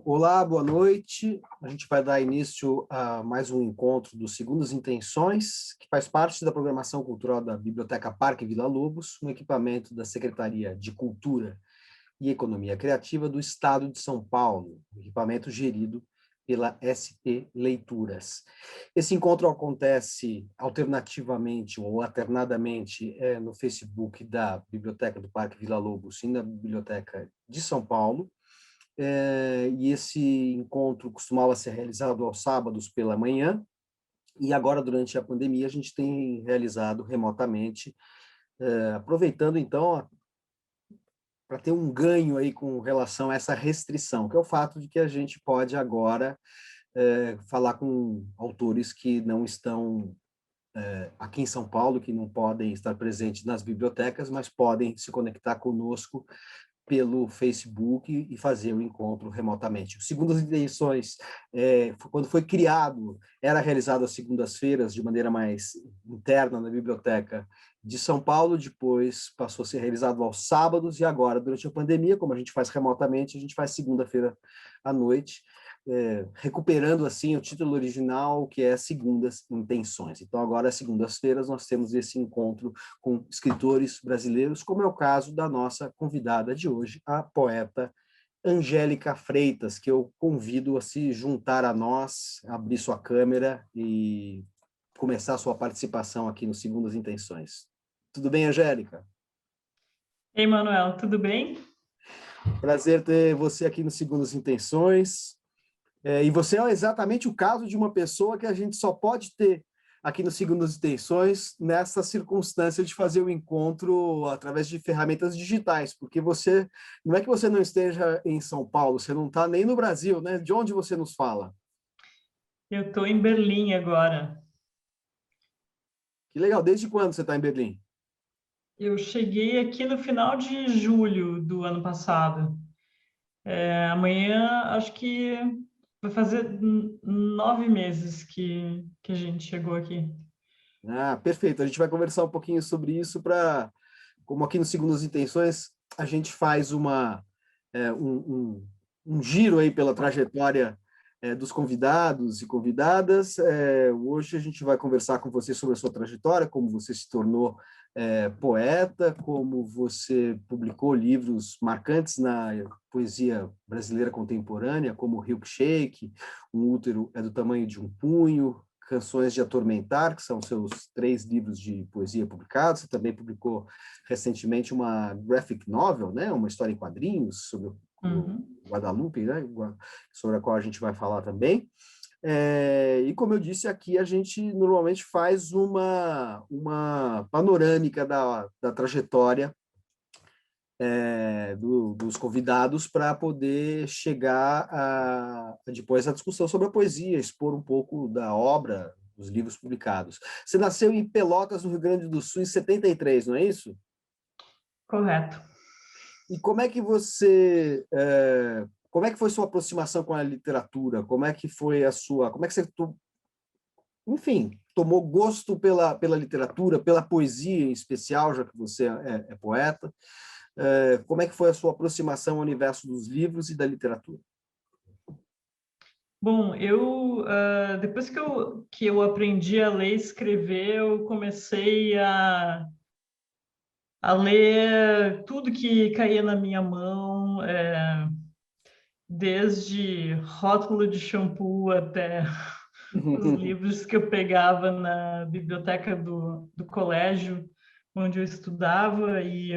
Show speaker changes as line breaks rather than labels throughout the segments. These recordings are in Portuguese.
Olá, boa noite. A gente vai dar início a mais um encontro do Segundas Intenções, que faz parte da programação cultural da Biblioteca Parque Villa-Lobos, um equipamento da Secretaria de Cultura e Economia Criativa do Estado de São Paulo, um equipamento gerido pela SP Leituras. Esse encontro acontece alternativamente ou alternadamente no Facebook da Biblioteca do Parque Villa-Lobos e na Biblioteca de São Paulo. E esse encontro costumava ser realizado aos sábados pela manhã, e agora, durante a pandemia, a gente tem realizado remotamente, aproveitando, então, para ter um ganho aí com relação a essa restrição, que é o fato de que a gente pode agora falar com autores que não estão aqui em São Paulo, que não podem estar presentes nas bibliotecas, mas podem se conectar conosco pelo Facebook e fazer o encontro remotamente. O Segundas Intenções, quando foi criado, era realizado às segundas-feiras, de maneira mais interna na Biblioteca de São Paulo, depois passou a ser realizado aos sábados, e agora, durante a pandemia, como a gente faz remotamente, a gente faz segunda-feira à noite, recuperando, assim, o título original, que é Segundas Intenções. Então, agora, às segundas-feiras, nós temos esse encontro com escritores brasileiros, como é o caso da nossa convidada de hoje, a poeta Angélica Freitas, que eu convido a se juntar a nós, abrir sua câmera e começar a sua participação aqui no Segundas Intenções. Tudo bem, Angélica?
Ei, Manuel, tudo bem?
Prazer ter você aqui no Segundas Intenções. E você é exatamente o caso de uma pessoa que a gente só pode ter aqui no Segundas Intenções nessa circunstância de fazer o encontro através de ferramentas digitais, porque você, não é que você não esteja em São Paulo, você não está nem no Brasil, né? De onde você nos fala?
Eu estou em Berlim agora.
Que legal, desde quando você está em Berlim?
Eu cheguei aqui no final de julho do ano passado. Amanhã, acho que vai fazer 9 meses que a gente chegou aqui.
Ah, perfeito, a gente vai conversar um pouquinho sobre isso como aqui no Segundas Intenções, a gente faz um giro aí pela trajetória dos convidados e convidadas. Hoje a gente vai conversar com você sobre a sua trajetória, como você se tornou poeta, como você publicou livros marcantes na poesia brasileira contemporânea, como Milkshake, Um Útero é do Tamanho de um Punho, Canções de Atormentar, que são seus 3 livros de poesia publicados. Você também publicou recentemente uma graphic novel, né? Uma história em quadrinhos sobre o Guadalupe, né? Sobre a qual a gente vai falar também. E como eu disse aqui, a gente normalmente faz uma panorâmica da trajetória dos convidados para poder chegar depois à discussão sobre a poesia, expor um pouco da obra, dos livros publicados. Você nasceu em Pelotas, no Rio Grande do Sul, em 73, não é isso?
Correto.
E como é que foi sua aproximação com a literatura? Como é que foi como é que você, enfim, tomou gosto pela literatura, pela poesia em especial, já que você é poeta? Como é que foi a sua aproximação ao universo dos livros e da literatura?
Bom, depois que eu aprendi a ler e escrever, eu comecei a ler tudo que caía na minha mão, desde rótulo de shampoo até os livros que eu pegava na biblioteca do colégio onde eu estudava, e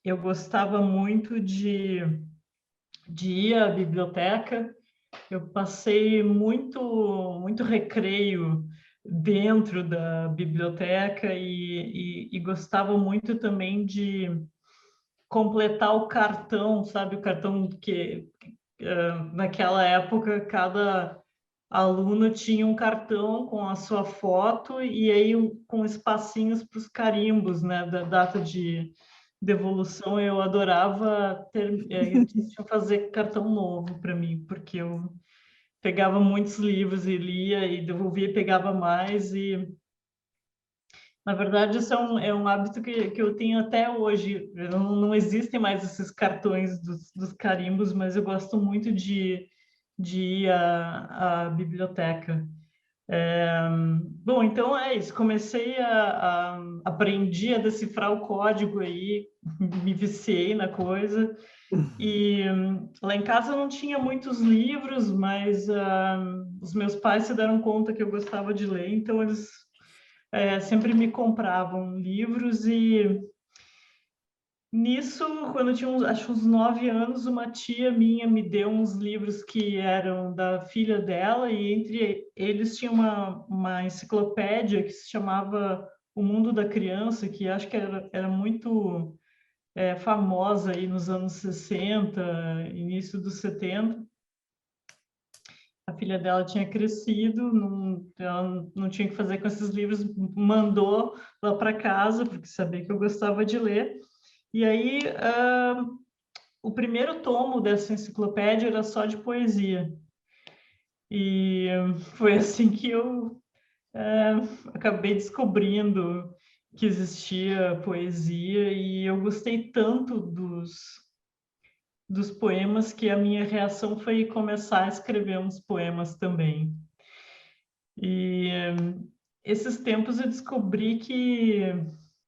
eu gostava muito de ir à biblioteca. Eu passei muito recreio dentro da biblioteca e gostava muito também de completar o cartão, sabe? O cartão que naquela época cada aluno tinha um cartão com a sua foto e aí com espacinhos para os carimbos, né, da data de devolução. Eu adorava eles tinham fazer cartão novo para mim, porque eu pegava muitos livros e lia e devolvia e pegava mais, Na verdade, isso é um hábito que eu tenho até hoje. Não existem mais esses cartões dos carimbos, mas eu gosto muito de ir à biblioteca. Bom, então é isso. Comecei aprendi a decifrar o código aí, me viciei na coisa. E lá em casa não tinha muitos livros, mas os meus pais se deram conta que eu gostava de ler, então eles sempre me compravam livros e nisso, quando eu tinha acho uns 9 anos, uma tia minha me deu uns livros que eram da filha dela e entre eles tinha uma enciclopédia que se chamava O Mundo da Criança, que acho que era muito famosa aí nos anos 60, início dos 70. A filha dela tinha crescido, ela não tinha o que fazer com esses livros, mandou lá para casa, porque sabia que eu gostava de ler. E aí, o primeiro tomo dessa enciclopédia era só de poesia. E foi assim que eu acabei descobrindo que existia poesia e eu gostei tanto dos poemas que a minha reação foi começar a escrever uns poemas também. E esses tempos eu descobri que,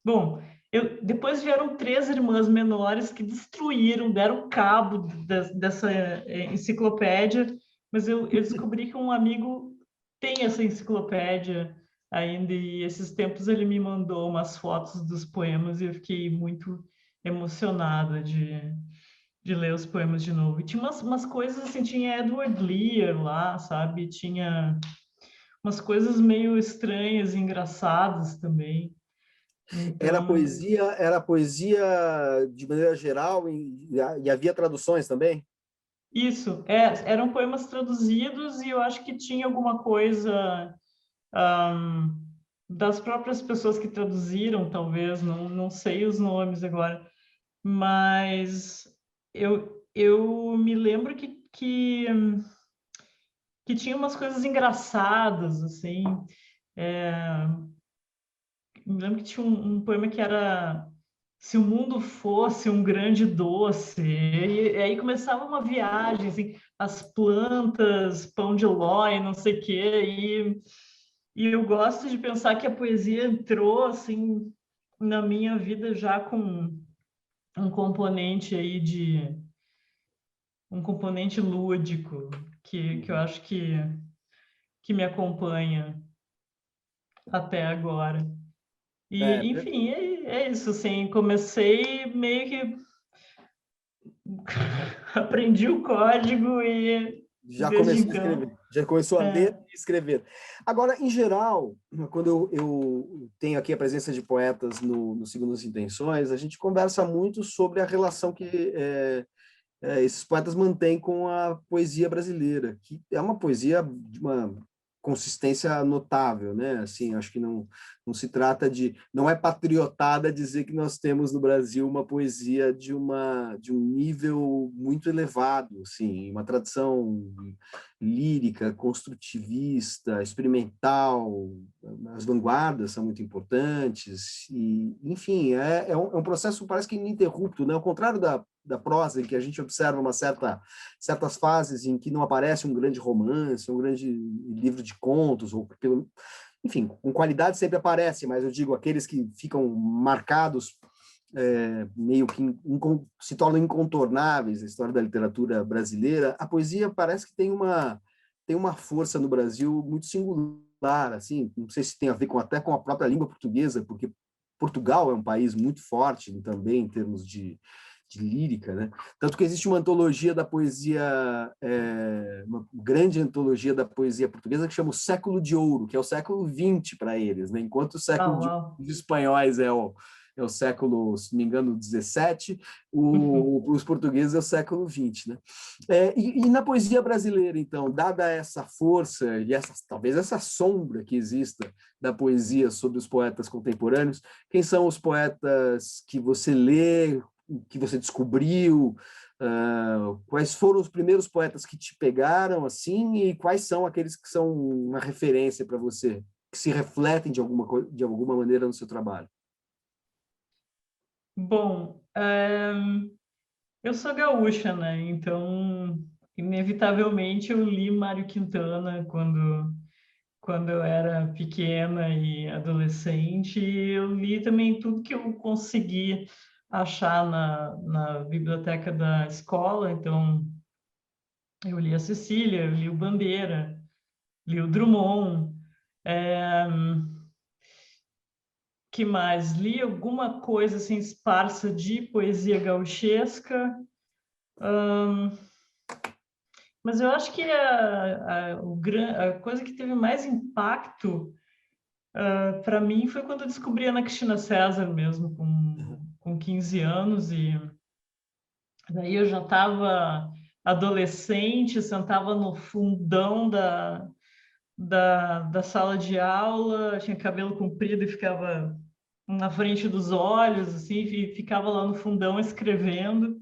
bom, depois vieram 3 irmãs menores que destruíram, deram cabo dessa enciclopédia, mas eu descobri que um amigo tem essa enciclopédia ainda, e esses tempos ele me mandou umas fotos dos poemas e eu fiquei muito emocionada de ler os poemas de novo. E tinha umas coisas assim, tinha Edward Lear lá, sabe? Tinha umas coisas meio estranhas e engraçadas também. Então,
Era poesia de maneira geral e havia traduções também?
isso, eram poemas traduzidos e eu acho que tinha alguma coisa ahm, das próprias pessoas que traduziram, talvez, não sei os nomes agora, mas eu me lembro que tinha umas coisas engraçadas, assim. É, me lembro que tinha um poema que era Se o mundo fosse um grande doce, e aí começava uma viagem, assim, as plantas, pão de ló e não sei o quê, e eu gosto de pensar que a poesia entrou, assim, na minha vida já com um componente aí um componente lúdico, que eu acho que me acompanha até agora.
É,
E, enfim, é isso, assim, comecei meio que aprendi o código e
já
desde
começou a escrever,
então,
já começou a
é,
ler e escrever. Agora, em geral, quando eu tenho aqui a presença de poetas no Segundas Intenções, a gente conversa muito sobre a relação que esses poetas mantêm com a poesia brasileira, que é uma poesia de uma consistência notável, né? Assim, acho que não se trata de, não é patriotada dizer que nós temos no Brasil uma poesia de um nível muito elevado, assim, uma tradição lírica, construtivista, experimental, as vanguardas são muito importantes e, enfim, é um processo parece que ininterrupto, né? Ao contrário da prosa, em que a gente observa certas fases em que não aparece um grande romance, um grande livro de contos, ou enfim, com qualidade sempre aparece, mas eu digo aqueles que ficam marcados meio que se tornam incontornáveis na história da literatura brasileira, a poesia parece que tem uma força no Brasil muito singular, assim, não sei se tem a ver até com a própria língua portuguesa, porque Portugal é um país muito forte também em termos de lírica, né? Tanto que existe uma antologia da poesia, uma grande antologia da poesia portuguesa que chama o Século de Ouro, que é o século XX para eles, né? Enquanto o século de
uau.
dos espanhóis é o século, se não me engano, 17, os portugueses é o século 20, né? E na poesia brasileira, então, dada essa força e talvez essa sombra que exista da poesia sobre os poetas contemporâneos, quem são os poetas que você lê, que você descobriu? Quais foram os primeiros poetas que te pegaram assim e quais são aqueles que são uma referência para você? que se refletem de alguma maneira no seu trabalho?
Bom, eu sou gaúcha, né? Então, inevitavelmente, eu li Mário Quintana quando eu era pequena e adolescente. E eu li também tudo que eu consegui achar na biblioteca da escola. Então, eu li a Cecília, eu li o Bandeira, li o Drummond. É, que mais? Li alguma coisa assim, esparsa de poesia gauchesca. Mas eu acho que a coisa que teve mais impacto para mim foi quando eu descobri a Ana Cristina César mesmo, com 15 anos. E daí eu já estava adolescente, sentava no fundão da sala de aula, tinha cabelo comprido e ficava na frente dos olhos, assim, e ficava lá no fundão escrevendo.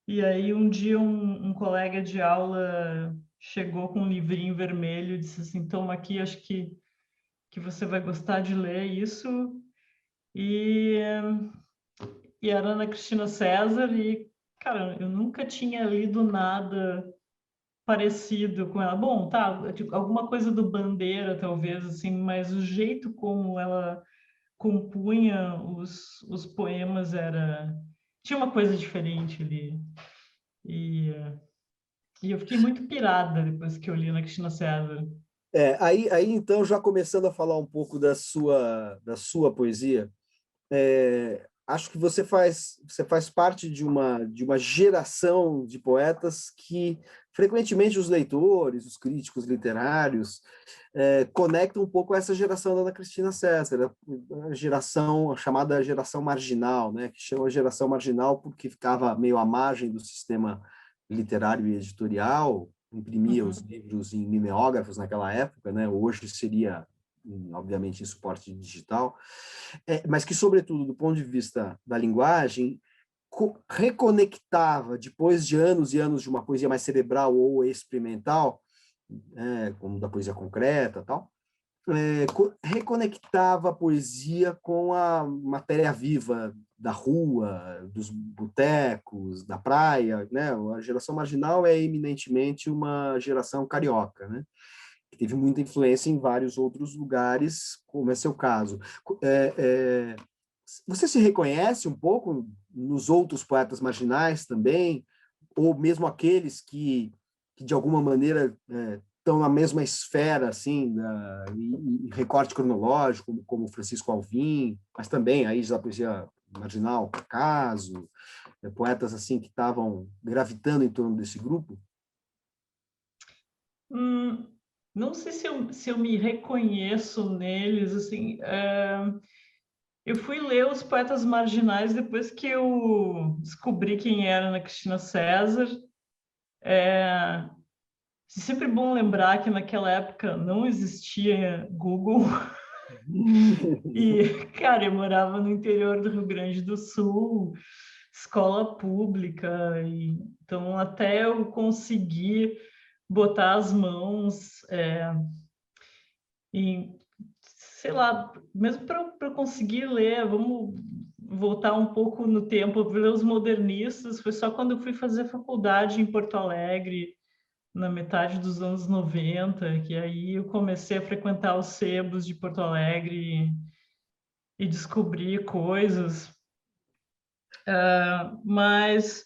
E aí um dia um colega de aula chegou com um livrinho vermelho e disse assim, toma aqui, acho que você vai gostar de ler isso. E, e era Ana Cristina César e, cara, eu nunca tinha lido nada parecido com ela. Bom, tá, tipo, alguma coisa do Bandeira, talvez, assim, mas o jeito como ela compunha os poemas era... Tinha uma coisa diferente ali. E, e eu fiquei muito pirada depois que eu li Ana Cristina César.
Aí então, já começando a falar um pouco da sua poesia, acho que você faz parte de uma geração de poetas que frequentemente os leitores, os críticos literários, conectam um pouco a essa geração da Ana Cristina César, a geração chamada geração marginal, né? Que chama geração marginal porque ficava meio à margem do sistema literário e editorial, imprimia os
Uhum.
livros em mimeógrafos naquela época, né? Hoje seria, obviamente, em suporte digital, mas que, sobretudo, do ponto de vista da linguagem, reconectava, depois de anos e anos de uma poesia mais cerebral ou experimental, como da poesia concreta e tal, reconectava a poesia com a matéria viva da rua, dos botecos, da praia, né? A geração marginal é eminentemente uma geração carioca, né? Que teve muita influência em vários outros lugares, como é seu caso. É, é, Você se reconhece um pouco nos outros poetas marginais também, ou mesmo aqueles que de alguma maneira estão na mesma esfera, assim, em recorte cronológico, como Francisco Alvim, mas também aí da poesia marginal, Caso, poetas assim que estavam gravitando em torno desse grupo?
Hum, não sei se eu me reconheço neles, assim. Eu fui ler os poetas marginais depois que eu descobri quem era Ana Cristina César. É sempre bom lembrar que naquela época não existia Google. E, cara, eu morava no interior do Rio Grande do Sul, escola pública, então até eu conseguir botar as mãos em, sei lá, mesmo para conseguir ler, vamos voltar um pouco no tempo, ler os modernistas, foi só quando eu fui fazer faculdade em Porto Alegre, na metade dos anos 90, que aí eu comecei a frequentar os sebos de Porto Alegre e descobrir coisas. Mas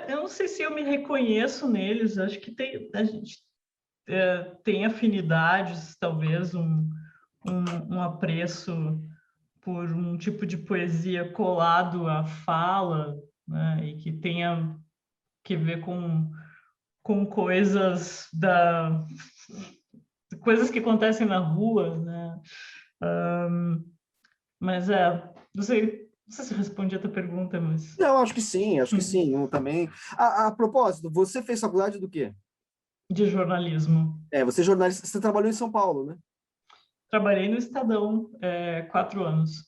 eu não sei se eu me reconheço neles, acho que a gente tem afinidades, talvez um apreço por um tipo de poesia colado à fala, né, e que tenha que ver com coisas que acontecem na rua, né? Mas não sei se eu respondi a tua pergunta, mas
Não, acho que sim, acho que sim. Eu também. A propósito, você fez faculdade do quê?
de jornalismo.
Você é jornalista, você trabalhou em São Paulo, né?
Trabalhei no Estadão 4 anos.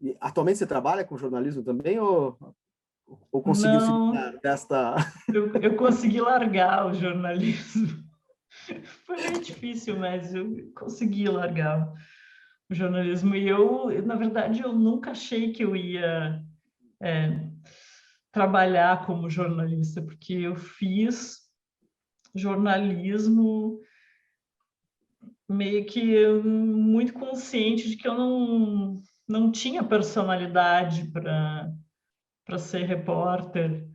E atualmente você trabalha com jornalismo também ou conseguiu se
Não,
livrar desta...
eu consegui largar o jornalismo. Foi meio difícil, mas eu consegui largar o jornalismo. E eu, na verdade, eu nunca achei que eu ia trabalhar como jornalista, porque eu fiz jornalismo meio que muito consciente de que eu não tinha personalidade para ser repórter,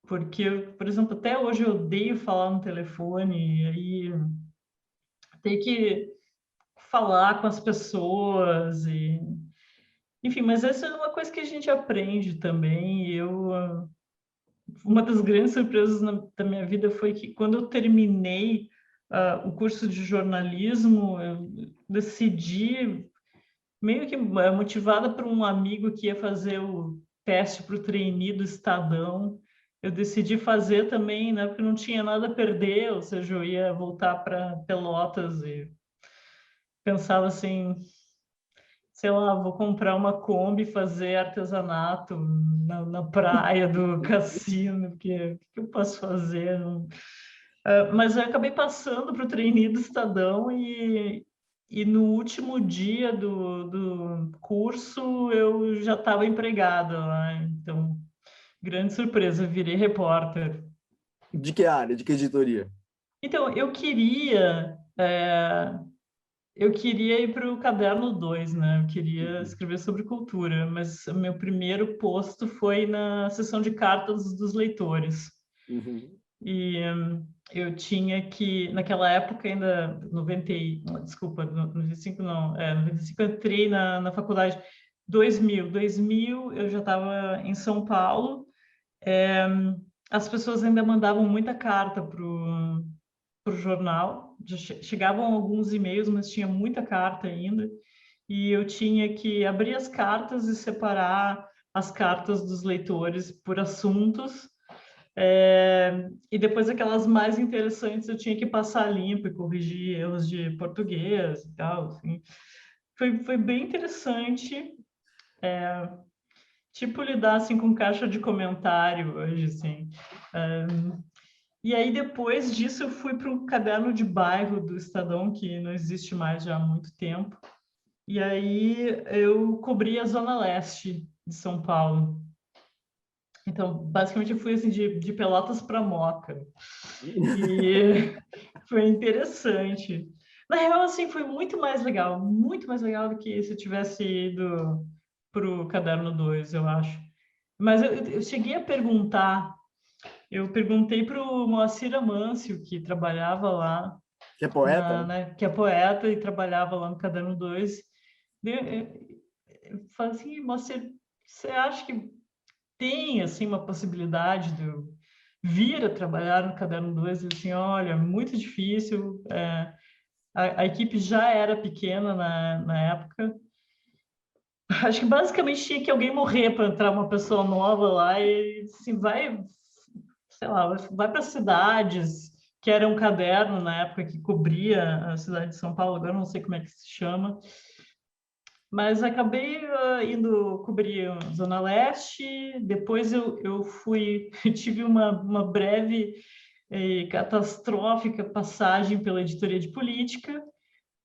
porque, por exemplo, até hoje eu odeio falar no telefone, e aí tem que falar com as pessoas e enfim, mas essa é uma coisa que a gente aprende também. Uma das grandes surpresas da minha vida foi que quando eu terminei o curso de jornalismo, eu decidi, meio que motivada por um amigo que ia fazer o teste para o trainee do Estadão, eu decidi fazer também, né, porque não tinha nada a perder, ou seja, eu ia voltar para Pelotas e pensava assim, sei lá, vou comprar uma Kombi e fazer artesanato na praia do cassino, porque o que eu posso fazer? Mas eu acabei passando para o trainee do Estadão e no último dia do curso eu já estava empregada lá, então, grande surpresa, virei repórter.
De que área? De que editoria?
Então, eu queria ir para o Caderno 2, né? Eu queria
Uhum.
escrever sobre cultura, mas meu primeiro posto foi na seção de cartas dos leitores.
Uhum.
E eu tinha que, naquela época ainda, desculpa, 95 não, 95 eu entrei na faculdade, 2000 eu já estava em São Paulo, as pessoas ainda mandavam muita carta para o jornal, já chegavam alguns e-mails, mas tinha muita carta ainda, e eu tinha que abrir as cartas e separar as cartas dos leitores por assuntos, e depois aquelas mais interessantes eu tinha que passar limpo e corrigir erros de português e tal, assim. Foi bem interessante, tipo lidar assim com caixa de comentário hoje, assim. E aí depois disso eu fui para o caderno de bairro do Estadão, que não existe mais já há muito tempo. E aí eu cobri a Zona Leste de São Paulo. Então, basicamente, eu fui assim, de Pelotas para Moca. E foi interessante. Na real, assim, foi muito mais legal do que se eu tivesse ido para o Caderno 2, eu acho. Mas eu cheguei a perguntar, eu perguntei para o Moacir Amâncio, que trabalhava lá,
Que é poeta, né?
que é poeta e trabalhava lá no Caderno 2. Eu falei assim, Moacir, você acha que tem assim uma possibilidade de eu vir a trabalhar no Caderno 2? Ele assim, olha, muito difícil, a equipe já era pequena na época. Acho que basicamente tinha que alguém morrer para entrar uma pessoa nova lá e assim, vai, sei lá, vai para cidades, que era um caderno na época que cobria a cidade de São Paulo, agora não sei como é que se chama, mas acabei indo cobrir a Zona Leste, depois eu fui, tive uma breve e catastrófica passagem pela editoria de política.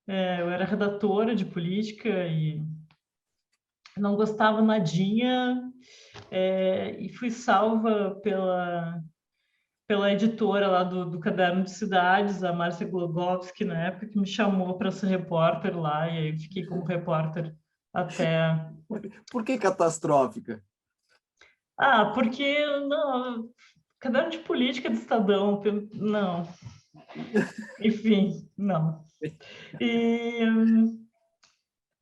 Eu era redatora de política e não gostava nadinha, e fui salva pela editora lá do Caderno de Cidades, a Márcia Glogowski, na época, que me chamou para ser repórter lá, e aí eu fiquei como repórter até...
Por que catastrófica?
Porque não, Caderno de Política do Estadão, não, enfim, não. E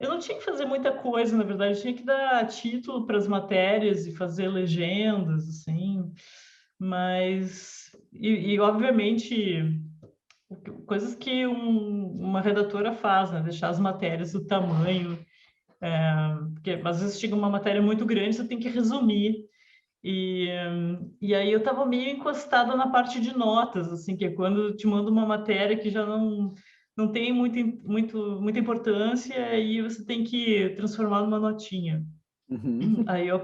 eu não tinha que fazer muita coisa, na verdade, eu tinha que dar título para as matérias e fazer legendas, assim, mas, obviamente, coisas que uma redatora faz, né? Deixar as matérias do tamanho, porque às vezes chega uma matéria muito grande, você tem que resumir. E aí eu estava meio encostada na parte de notas, assim, que é quando te manda uma matéria que já não tem muita importância e você tem que transformar numa notinha.
Uhum.
Aí eu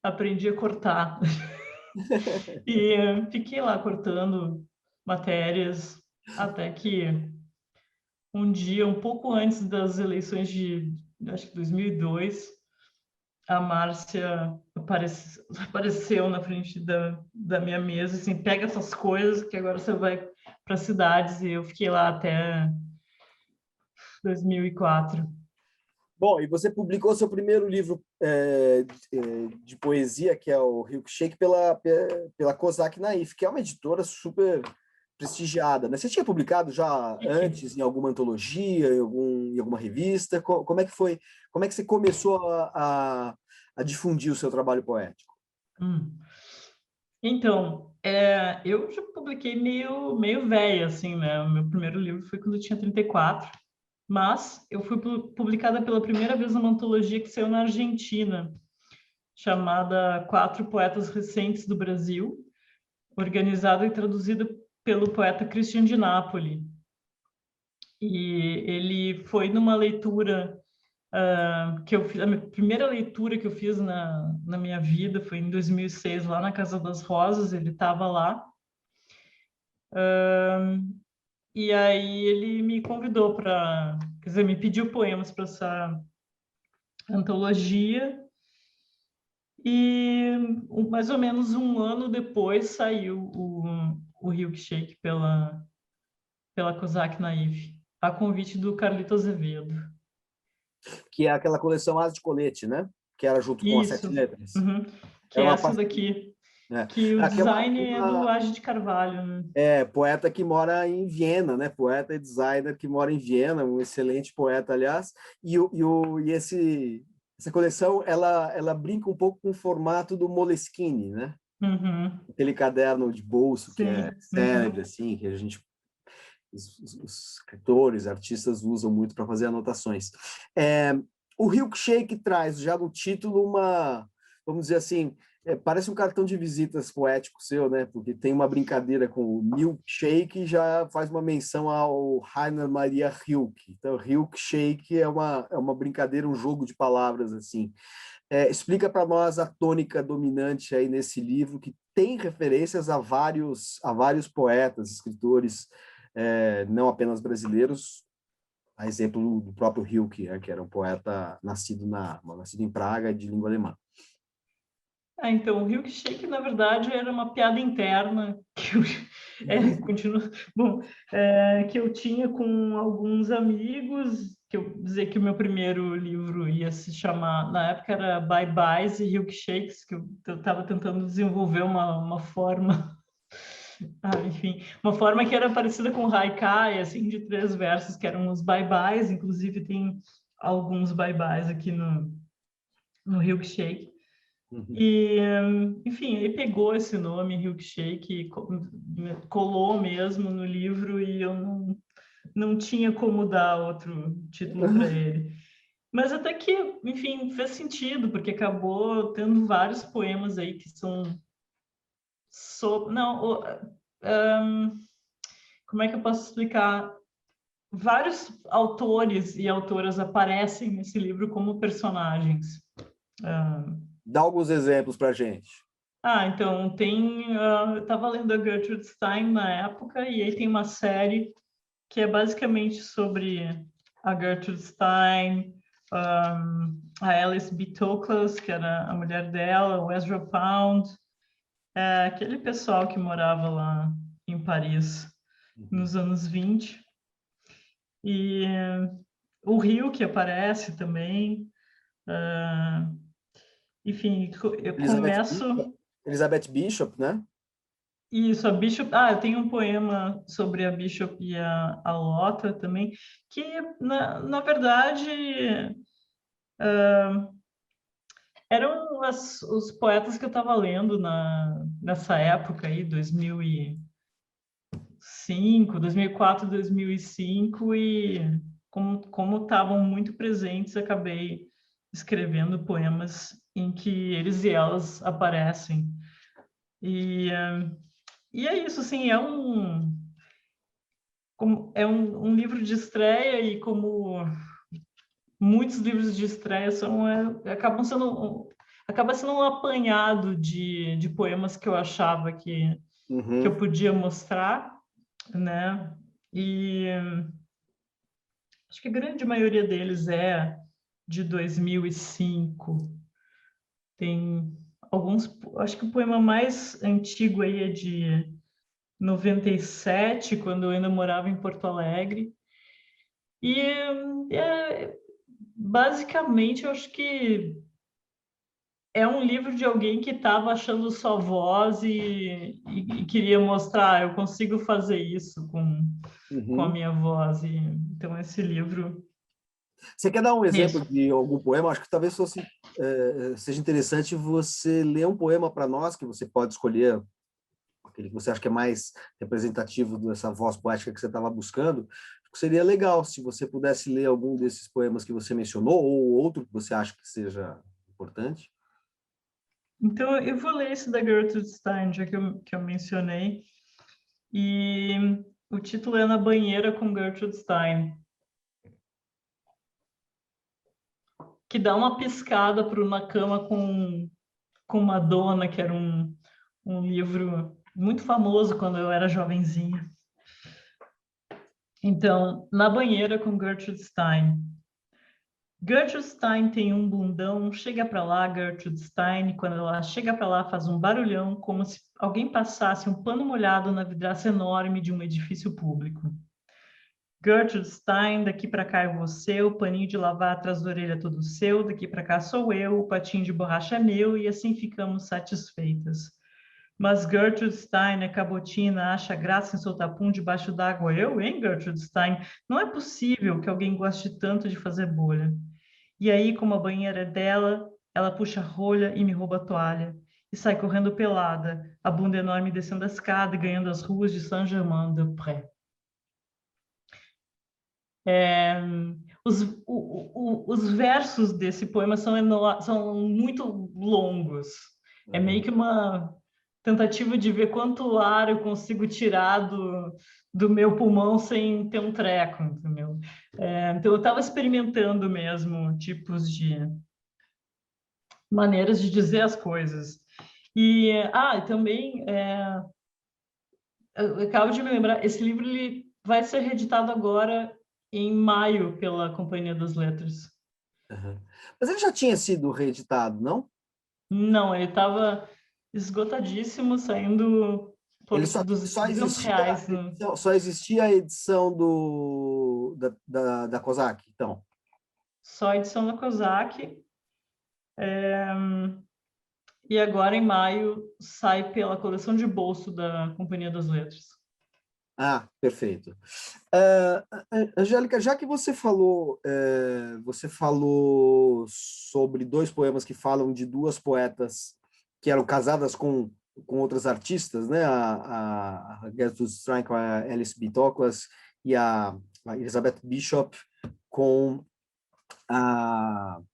aprendi a cortar. E fiquei lá cortando matérias. Até que um dia, um pouco antes das eleições de, acho que 2002, a Márcia apareceu na frente da minha mesa, assim, pega essas coisas que agora você vai para cidades, e eu fiquei lá até 2004.
Bom, e você publicou seu primeiro livro de poesia, que é o Hilkshake, pela Kozak Naif, que é uma editora super prestigiada, né? Você tinha publicado já antes em alguma antologia, em alguma revista? Como é que foi? Como é que você começou a difundir o seu trabalho poético?
Então, eu já publiquei meio velha, assim, né? O meu primeiro livro foi quando eu tinha 34, mas eu fui publicada pela primeira vez numa antologia que saiu na Argentina, chamada Quatro Poetas Recentes do Brasil, organizada e traduzida pelo poeta Christian de Napoli. E ele foi numa leitura que eu fiz, a minha primeira leitura que eu fiz na minha vida foi em 2006, lá na Casa das Rosas, ele estava lá. E aí ele me convidou para, quer dizer, me pediu poemas para essa antologia. E mais ou menos um ano depois saiu o Hilkshake pela Kozak Naif, a convite do Carlito Azevedo.
Que é aquela coleção As de Colete, né? Que era junto com as
Isso.
Sete Letras.
Uhum. Que
É
é
uma
essa daqui.
É.
Que o
Aqui é
design é do Age de Carvalho, né?
Poeta que mora em Viena, né? Poeta e designer que mora em Viena, um excelente poeta, aliás. Essa coleção, ela brinca um pouco com o formato do Moleskine, né?
Uhum.
Aquele caderno de bolso que é
Sim.
célebre, assim, que os escritores, artistas usam muito para fazer anotações. O Hilkshake traz já no título vamos dizer assim, parece um cartão de visitas poético seu, né? Porque tem uma brincadeira com o milkshake e já faz uma menção ao Rainer Maria Rilke. Então, Hilkshake é uma brincadeira, um jogo de palavras, assim. Explica para nós a tônica dominante aí nesse livro, que tem referências a vários poetas, escritores, não apenas brasileiros, a exemplo do próprio Rilke, que era um poeta nascido em Praga, de língua alemã.
Então, o Hilkshake, na verdade, era uma piada interna que que eu tinha com alguns amigos, que eu dizer que o meu primeiro livro ia se chamar, na época era Bye Byes e Hilkshakes, que eu estava tentando desenvolver uma forma, enfim, uma forma que era parecida com haikai, assim, de 3 versos, que eram os Bye Byes, inclusive tem alguns Bye Byes aqui no Hilkshake. E, enfim, ele pegou esse nome, Hilkshake, colou mesmo no livro e eu não tinha como dar outro título para ele. Mas até que, enfim, fez sentido, porque acabou tendo vários poemas aí que são... como é que eu posso explicar? Vários autores e autoras aparecem nesse livro como personagens.
Dá alguns exemplos para a gente.
Então, eu estava lendo a Gertrude Stein na época, e aí tem uma série que é basicamente sobre a Gertrude Stein, a Alice B. Toklas, que era a mulher dela, o Ezra Pound, aquele pessoal que morava lá em Paris nos anos 20. E o Rio, que aparece também. Enfim, eu começo...
Elizabeth Bishop, né?
Isso, a Bishop. Eu tenho um poema sobre a Bishop e a Lota também, que, na verdade, eram os poetas que eu estava lendo nessa época aí, 2005, 2004, 2005, e como estavam muito presentes, acabei escrevendo poemas em que eles e elas aparecem. E é isso, assim, é um livro de estreia, e como muitos livros de estreia acaba sendo um apanhado de poemas que eu achava que eu podia mostrar, né? E acho que a grande maioria deles é de 2005. Tem alguns, acho que o poema mais antigo aí é de 97, quando eu ainda morava em Porto Alegre. E basicamente eu acho que é um livro de alguém que estava achando sua voz e queria mostrar, eu consigo fazer isso com a
Uhum.
minha voz. E, então esse livro...
Você quer dar um exemplo
Isso.
de algum poema? Acho que talvez seja interessante você ler um poema para nós, que você pode escolher aquele que você acha que é mais representativo dessa voz poética que você estava buscando. Acho que seria legal se você pudesse ler algum desses poemas que você mencionou, ou outro que você acha que seja importante.
Então eu vou ler esse da Gertrude Stein, já que eu mencionei. E o título é Na Banheira com Gertrude Stein, que dá uma piscada para o Na Cama com Madonna, que era um livro muito famoso quando eu era jovenzinha. Então, Na Banheira com Gertrude Stein. Gertrude Stein tem um bundão, chega para lá, Gertrude Stein, quando ela chega para lá faz um barulhão, como se alguém passasse um pano molhado na vidraça enorme de um edifício público. Gertrude Stein, daqui para cá é você, o paninho de lavar atrás da orelha é todo seu, daqui para cá sou eu, o patinho de borracha é meu, e assim ficamos satisfeitas. Mas Gertrude Stein é cabotina, acha graça em soltar pum debaixo d'água. Eu, hein, Gertrude Stein? Não é possível que alguém goste tanto de fazer bolha. E aí, como a banheira é dela, ela puxa a rolha e me rouba a toalha. E sai correndo pelada, a bunda enorme descendo a escada e ganhando as ruas de Saint-Germain-des-Prés. Os versos desse poema são muito longos. É meio
Uhum.
que uma tentativa de ver quanto ar eu consigo tirar do meu pulmão sem ter um treco, entendeu? Então, eu estava experimentando mesmo tipos de maneiras de dizer as coisas. E também, eu acabo de me lembrar, esse livro ele vai ser reeditado agora em maio pela Companhia das Letras.
Uhum. Mas ele já tinha sido reeditado, não?
Não, ele estava esgotadíssimo, saindo
Ele
por dos
só existia
R$ 200.
só existia a edição da COSAC, então.
Só a edição da Kozak. E agora, em maio, sai pela coleção de bolso da Companhia das Letras.
Ah, perfeito. Uh, Angélica, já que você falou sobre dois poemas que falam de duas poetas que eram casadas com outras artistas, né? A Gertrude Stein com a Alice B. Toklas e a Elizabeth Bishop com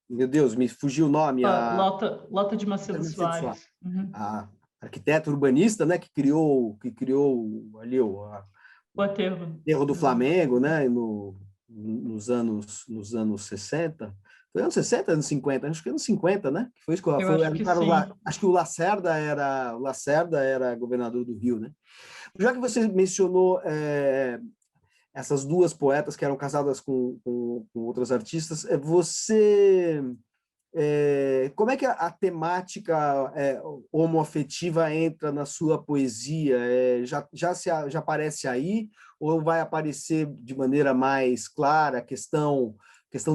meu Deus, me fugiu o nome,
Lota de Macedo Soares. Uhum.
a arquiteta urbanista, né? Que criou ali
O Aterro.
erro do Flamengo, né, nos anos 60. Foi anos 60, anos 50, acho que anos 50, né?
Eu acho que sim.
Acho que o Lacerda era governador do Rio, né? Já que você mencionou essas duas poetas que eram casadas com outras artistas, como é que a temática homoafetiva entra na sua poesia? Já aparece aí ou vai aparecer de maneira mais clara questão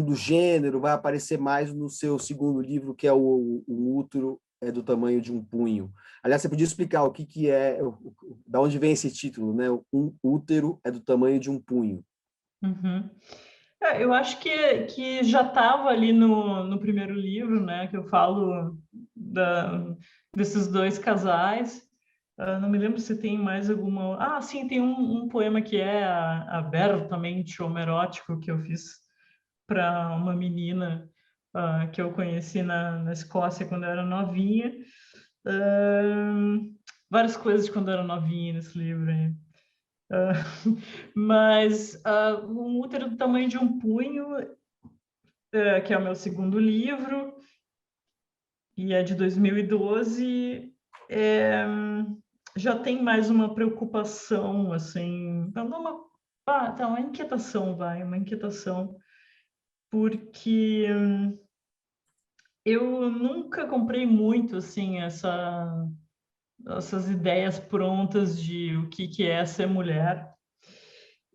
do gênero, vai aparecer mais no seu segundo livro, que é o Útero é do tamanho de um punho. Aliás, você podia explicar o que é, da onde vem esse título, né? Um útero é do tamanho de um punho.
Uhum. Eu acho que já estava ali no primeiro livro, né, que eu falo desses dois casais. Não me lembro se tem mais alguma. Sim, tem um poema que é abertamente homoerótico que eu fiz para uma menina que eu conheci na Escócia quando eu era novinha. Várias coisas de quando eu era novinha nesse livro aí. Mas um útero do tamanho de um punho, que é o meu segundo livro, e é de 2012, já tem mais uma preocupação, assim, não uma Tá, uma inquietação, uma inquietação, porque eu nunca comprei muito, assim, essas ideias prontas de o que é ser mulher.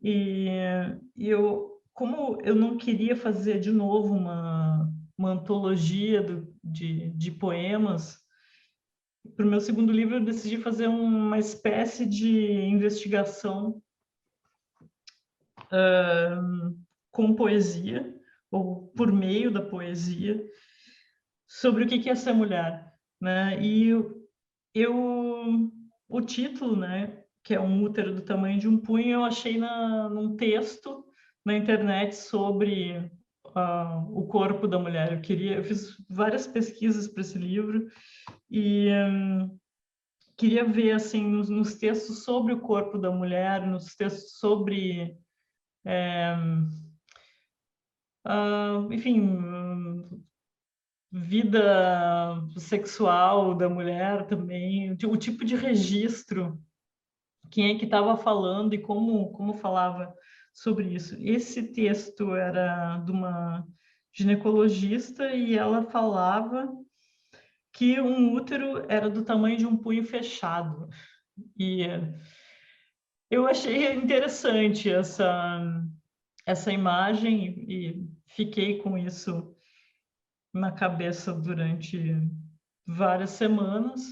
E como eu não queria fazer de novo uma antologia de poemas, para o meu segundo livro eu decidi fazer uma espécie de investigação com poesia, ou por meio da poesia, sobre o que é ser mulher, né? E o título, né, que é um útero do tamanho de um punho, eu achei num texto na internet sobre o corpo da mulher. Eu fiz várias pesquisas para esse livro e queria ver assim nos textos sobre o corpo da mulher, nos textos sobre enfim, vida sexual da mulher também, o tipo de registro, quem é que estava falando e como falava sobre isso. Esse texto era de uma ginecologista e ela falava que um útero era do tamanho de um punho fechado. E eu achei interessante essa imagem e fiquei com isso na cabeça durante várias semanas,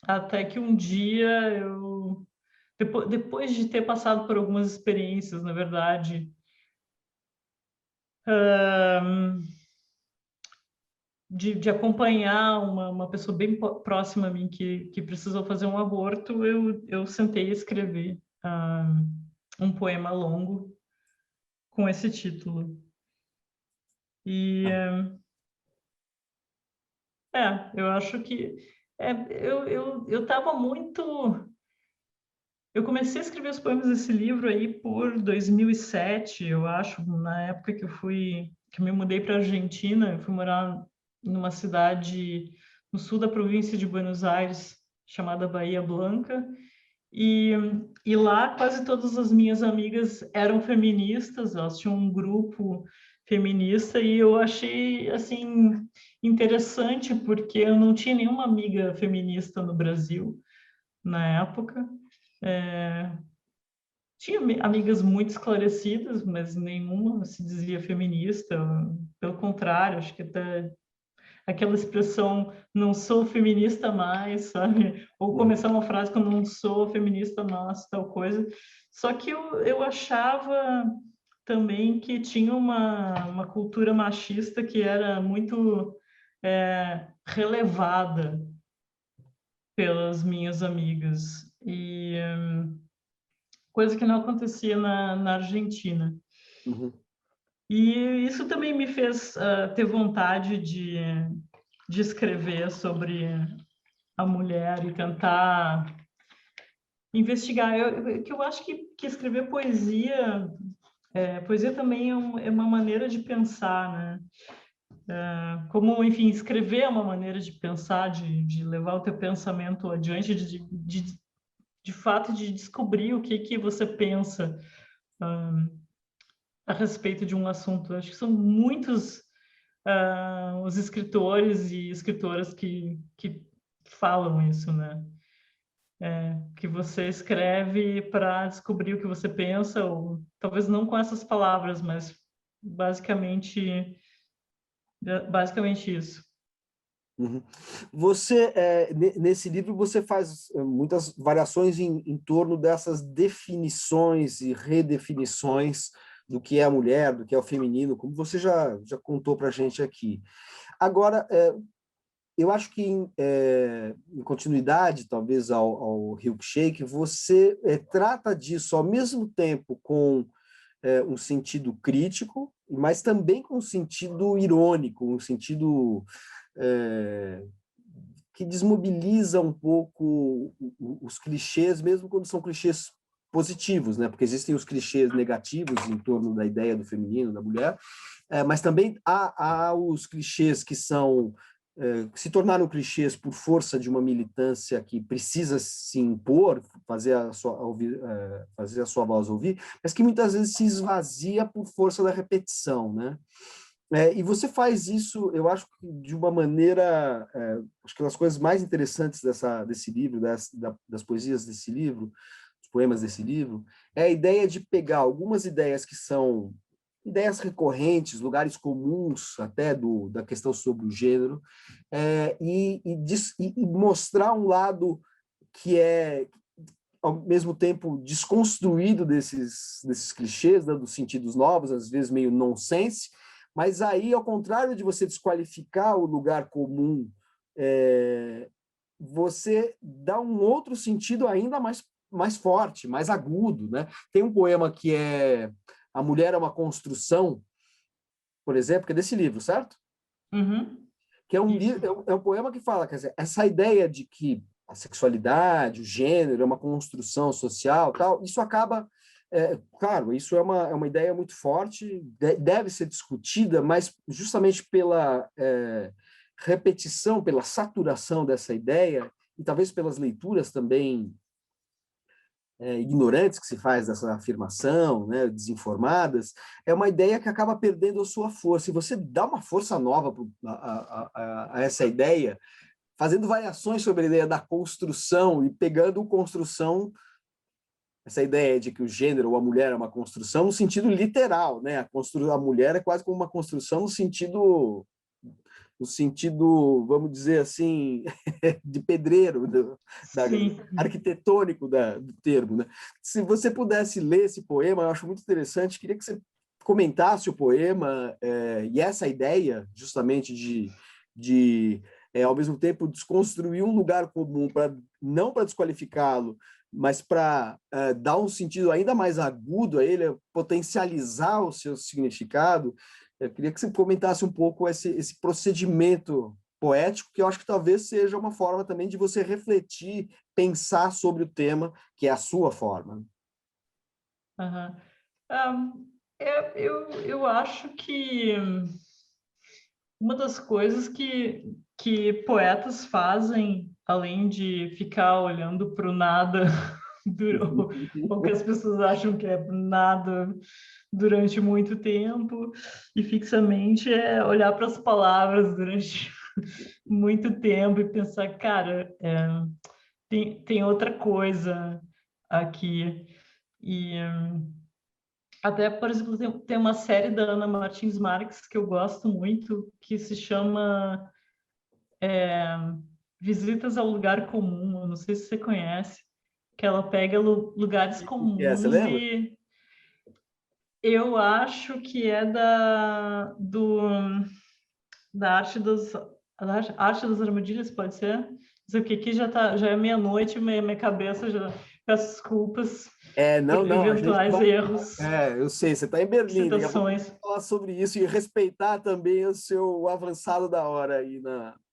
até que um dia depois de ter passado por algumas experiências, na verdade, de acompanhar uma pessoa bem próxima a mim que precisou fazer um aborto, eu sentei e escrevi um poema longo com esse título. E eu acho que eu estava muito... Eu comecei a escrever os poemas desse livro aí por 2007, eu acho, na época que eu me mudei para a Argentina. Eu fui morar numa cidade no sul da província de Buenos Aires, chamada Bahia Blanca, e lá quase todas as minhas amigas eram feministas, elas tinham um grupo feminista, e eu achei, assim, interessante, porque eu não tinha nenhuma amiga feminista no Brasil na época. Tinha amigas muito esclarecidas, mas nenhuma se dizia feminista. Pelo contrário, acho que até aquela expressão "não sou feminista mais", sabe? Ou começar uma frase com "não sou feminista mais", tal coisa. Só que eu achava também que tinha uma cultura machista que era muito relevada pelas minhas amigas. E coisa que não acontecia na Argentina.
Uhum.
E isso também me fez ter vontade de escrever sobre a mulher e tentar investigar. Eu acho que escrever poesia, poesia também é uma maneira de pensar, né? Como, enfim, escrever é uma maneira de pensar, de levar o teu pensamento adiante, de fato, de descobrir o que você pensa a respeito de um assunto. Acho que são muitos os escritores e escritoras que falam isso, né? Que você escreve para descobrir o que você pensa, ou talvez não com essas palavras, mas basicamente isso.
Uhum. Você, nesse livro, você faz muitas variações em torno dessas definições e redefinições do que é a mulher, do que é o feminino, como você já contou para a gente aqui. Agora, eu acho que em continuidade, talvez, ao Milkshake, você trata disso ao mesmo tempo com um sentido crítico, mas também com um sentido irônico, um sentido que desmobiliza um pouco os clichês, mesmo quando são clichês positivos, né? Porque existem os clichês negativos em torno da ideia do feminino, da mulher, mas também há os clichês que são se tornaram clichês por força de uma militância que precisa se impor, fazer a sua voz ouvir, mas que muitas vezes se esvazia por força da repetição, né? E você faz isso, eu acho, de uma maneira... acho que uma das coisas mais interessantes desse livro, das poesias desse livro, dos poemas desse livro, é a ideia de pegar algumas ideias que são ideias recorrentes, lugares comuns até da questão sobre o gênero, e mostrar um lado que é, ao mesmo tempo, desconstruído desses clichês, dando sentidos novos, às vezes meio nonsense, mas aí, ao contrário de você desqualificar o lugar comum, você dá um outro sentido ainda mais forte, mais agudo, né? Tem um poema que é A Mulher é uma Construção, por exemplo, que é desse livro, certo?
Uhum.
Que é um poema que fala, quer dizer, essa ideia de que a sexualidade, o gênero é uma construção social, tal, isso acaba... claro, isso é uma ideia muito forte, deve ser discutida, mas justamente pela repetição, pela saturação dessa ideia, e talvez pelas leituras também ignorantes que se faz dessa afirmação, né, desinformadas, é uma ideia que acaba perdendo a sua força. E você dá uma força nova a essa ideia, fazendo variações sobre a ideia da construção e pegando construção, essa ideia de que o gênero ou a mulher é uma construção no sentido literal, né? A mulher é quase como uma construção no sentido, vamos dizer assim, de pedreiro, arquitetônico do termo, né? Se você pudesse ler esse poema, eu acho muito interessante, queria que você comentasse o poema e essa ideia, justamente, de ao mesmo tempo, desconstruir um lugar comum, não para desqualificá-lo, mas para dar um sentido ainda mais agudo a ele, potencializar o seu significado. Eu queria que você comentasse um pouco esse procedimento poético, que eu acho que talvez seja uma forma também de você refletir, pensar sobre o tema, que é a sua forma.
Uhum. Eu acho que uma das coisas que poetas fazem, além de ficar olhando para o nada, ou que as pessoas acham que é nada durante muito tempo, e fixamente é olhar para as palavras durante muito tempo e pensar, cara, tem outra coisa aqui. E até, por exemplo, tem uma série da Ana Martins Marques que eu gosto muito, que se chama Visitas ao Lugar Comum. Eu não sei se você conhece, que ela pega lugares
Você
comuns
lembra?
e eu acho que é da arte das armadilhas, pode ser? Não sei o que já é meia-noite, minha cabeça já peço desculpas por
Não, a gente
eventuais
vai...
erros,
eu sei, você está em Berlim, daqui a pouco a gente
citações.
vai falar sobre isso e respeitar também o seu avançado da hora aí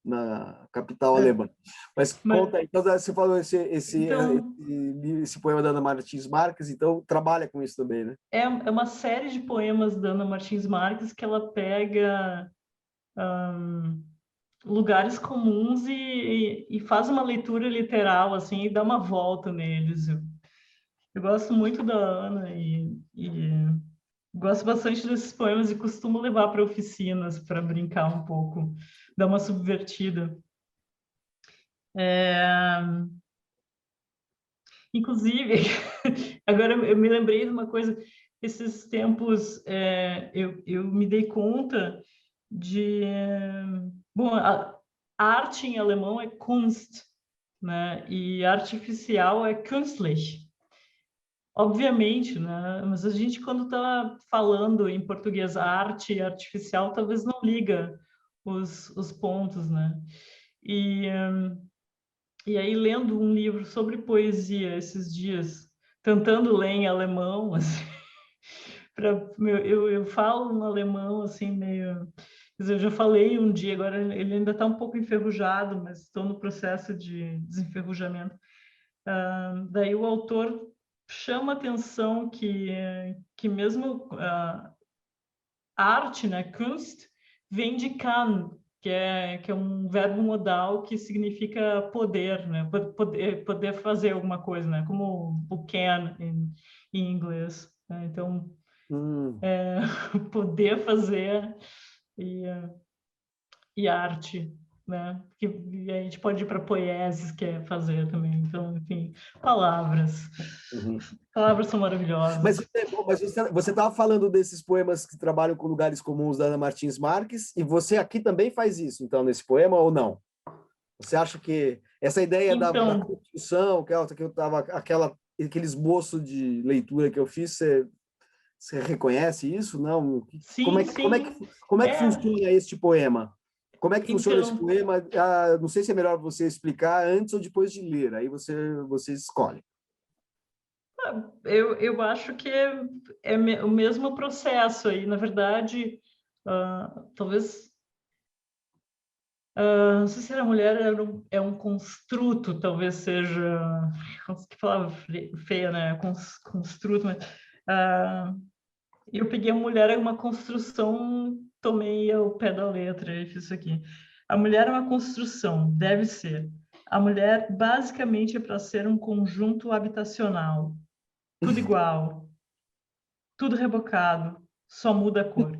na capital alemã. Mas
Mas,
conta aí, então você falou
então,
esse poema da Ana Martins Marques, então trabalha com isso também, né?
é uma série de poemas da Ana Martins Marques que ela pega lugares comuns e faz uma leitura literal, assim, e dá uma volta neles. Eu gosto muito da Ana e gosto bastante desses poemas e costumo levar para oficinas para brincar um pouco, dar uma subvertida. Inclusive, agora eu me lembrei de uma coisa, esses tempos eu me dei conta de... Bom, a arte em alemão é Kunst, né? E artificial é künstlich. Obviamente, né? Mas a gente, quando está falando em português arte artificial, talvez não liga os pontos, né? E aí, lendo um livro sobre poesia esses dias, tentando ler em alemão, assim, eu falo um alemão, assim, meio... Quer dizer, eu já falei um dia, agora ele ainda está um pouco enferrujado, mas estou no processo de desenferrujamento. Daí o autor chama atenção que mesmo arte, né, Kunst, vem de Kan, que é um verbo modal que significa poder, né? Poder fazer alguma coisa, né? Como o can em inglês, né? Então, poder fazer e, e arte, né? E a gente pode ir para poieses, que é fazer também. Então, enfim, palavras.
Uhum.
Palavras são maravilhosas.
Mas você estava falando desses poemas que trabalham com lugares comuns da Ana Martins Marques, e você aqui também faz isso, então, nesse poema, ou não? Você acha que essa ideia da
Então,
construção, que eu tava, aquele esboço de leitura que eu fiz, você reconhece isso? Não?
sim, sim.
Como é que
É,
funciona este poema? Como é que funciona esse
então,
poema? Não sei se é melhor você explicar antes ou depois de ler, aí você escolhe.
eu acho que é o mesmo processo aí. Na verdade, talvez, não sei se era mulher, é um construto, talvez seja, que palavra feia, né? Construto, mas eu peguei a mulher, é uma construção, tomei ao pé da letra e fiz isso aqui. A mulher é uma construção, deve ser. A mulher basicamente é para ser um conjunto habitacional, tudo igual, tudo rebocado, só muda a cor.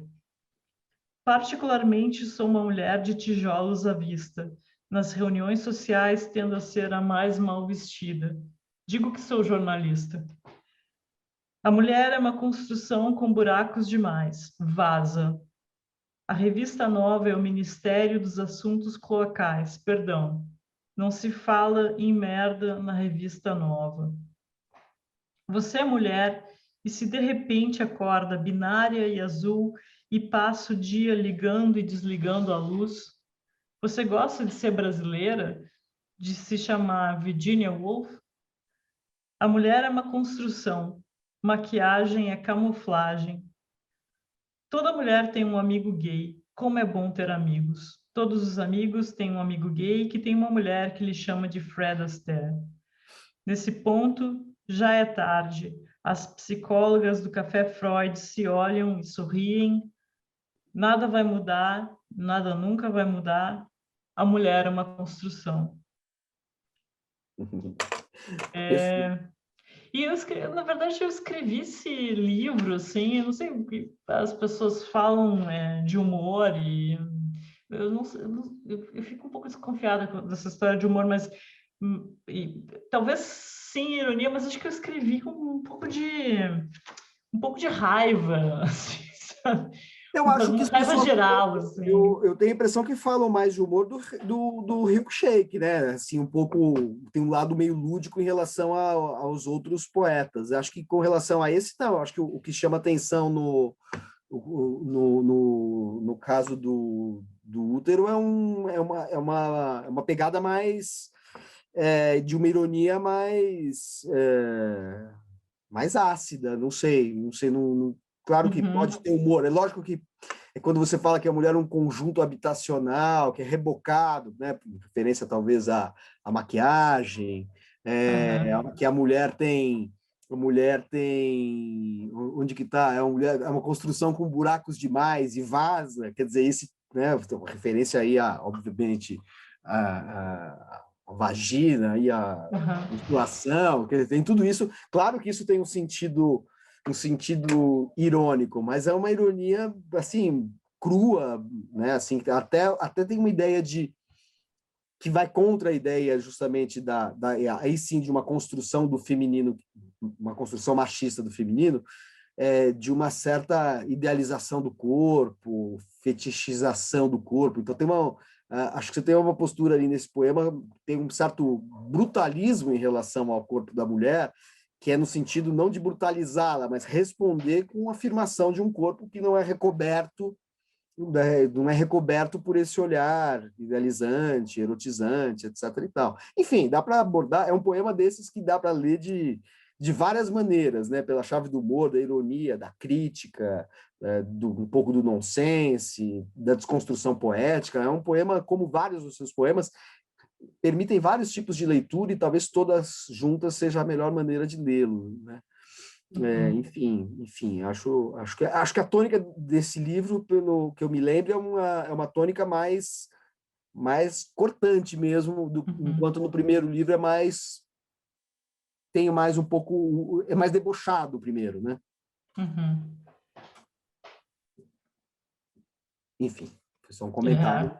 Particularmente sou uma mulher de tijolos à vista, nas reuniões sociais tendo a ser a mais mal vestida. Digo que sou jornalista. A mulher é uma construção com buracos demais. Vaza. A revista nova é o Ministério dos Assuntos Cloacais. Perdão. Não se fala em merda na revista nova. Você é mulher e se de repente acorda binária e azul e passa o dia ligando e desligando a luz, você gosta de ser brasileira? De se chamar Virginia Woolf? A mulher é uma construção. Maquiagem é camuflagem. Toda mulher tem um amigo gay. Como é bom ter amigos. Todos os amigos têm um amigo gay que tem uma mulher que lhe chama de Fred Astaire. Nesse ponto, já é tarde. As psicólogas do Café Freud se olham e sorriem. Nada vai mudar, nada nunca vai mudar. A mulher é uma construção.
Perfeito.
E na verdade, eu escrevi esse livro, assim, eu não sei o que as pessoas falam de humor e eu não sei, eu fico um pouco desconfiada dessa história de humor, mas talvez sim ironia, mas acho que eu escrevi com um pouco de raiva, assim, sabe?
Eu acho que
Uma
as
raiva
pessoas.
geral, assim.
Eu tenho a impressão que falam mais de humor do Rico Shake, né? Assim, um pouco. Tem um lado meio lúdico em relação aos outros poetas. Eu acho que com relação a esse, não. Eu acho que o que chama atenção no caso do Útero é uma pegada mais. De uma ironia mais ácida, não sei, claro que pode
Uhum,
ter humor, é lógico que é quando você fala que a mulher é um conjunto habitacional, que é rebocado, né, por referência talvez à maquiagem,
uhum,
que a mulher tem onde que está? É uma construção com buracos demais e vaza, quer dizer, né, referência aí obviamente a vagina e a
uhum.
menstruação, quer dizer, tem tudo isso. Claro que isso tem um sentido irônico, mas é uma ironia assim crua, né? Assim, até tem uma ideia de que vai contra a ideia justamente aí sim de uma construção do feminino, uma construção machista do feminino, de uma certa idealização do corpo, fetichização do corpo. Então acho que você tem uma postura ali nesse poema, tem um certo brutalismo em relação ao corpo da mulher, que é no sentido não de brutalizá-la, mas responder com a afirmação de um corpo que não é recoberto por esse olhar idealizante, erotizante, etc. e tal. Enfim, dá para abordar, é um poema desses que dá para ler de várias maneiras, né? Pela chave do humor, da ironia, da crítica, um pouco do nonsense, da desconstrução poética. É um poema, como vários dos seus poemas, permitem vários tipos de leitura e talvez todas juntas seja a melhor maneira de lê-lo, né? Enfim, acho que a tônica desse livro, pelo que eu me lembro, é uma tônica mais cortante mesmo, enquanto no primeiro livro tem mais um pouco, é mais debochado o primeiro, né? Enfim, foi só um comentário.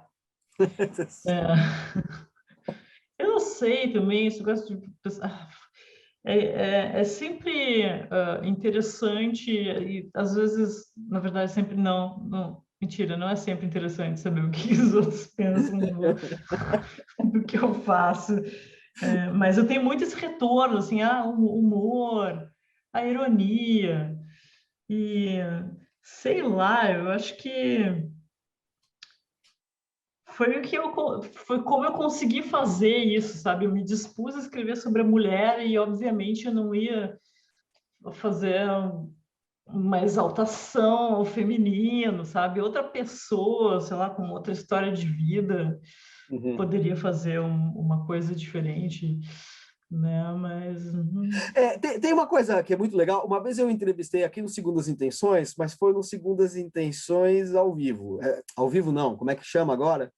Eu não sei também, esse negócio de é sempre interessante e às vezes, na verdade, sempre não. Mentira, não é sempre interessante saber o que os outros pensam do que eu faço. Mas eu tenho muito esse retorno, assim, o humor, a ironia e sei lá, eu acho que foi como eu consegui fazer isso, sabe? Eu me dispus a escrever sobre a mulher e, obviamente, eu não ia fazer uma exaltação ao feminino, sabe? Outra pessoa, sei lá, com outra história de vida, poderia fazer uma coisa diferente, né? Mas...
Tem uma coisa que é muito legal. Uma vez eu entrevistei aqui no Segundas Intenções, mas foi no Segundas Intenções ao vivo. Ao vivo não, como é que chama agora?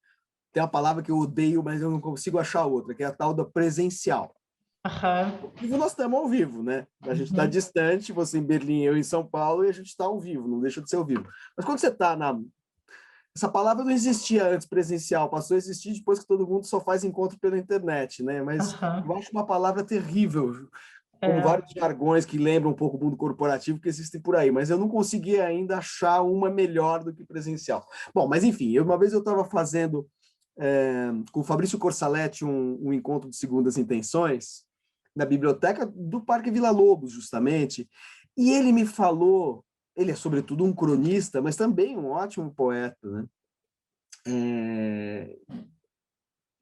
Tem uma palavra que eu odeio, mas eu não consigo achar outra, que é a tal da presencial. Ao vivo nós estamos ao vivo, né? A gente está distante, você em Berlim, eu em São Paulo, e a gente está ao vivo, não deixa de ser ao vivo. Mas quando você está na... Essa palavra não existia antes presencial, passou a existir depois que todo mundo só faz encontro pela internet, né? Mas eu acho uma palavra terrível, como vários jargões que lembram um pouco o mundo corporativo que existem por aí, mas eu não consegui ainda achar uma melhor do que presencial. Bom, mas enfim, uma vez eu estava fazendo com o Fabrício Corsaletti um encontro de Segundas Intenções na biblioteca do Parque Vila Lobos, justamente, e ele me falou, ele é sobretudo um cronista, mas também um ótimo poeta, né?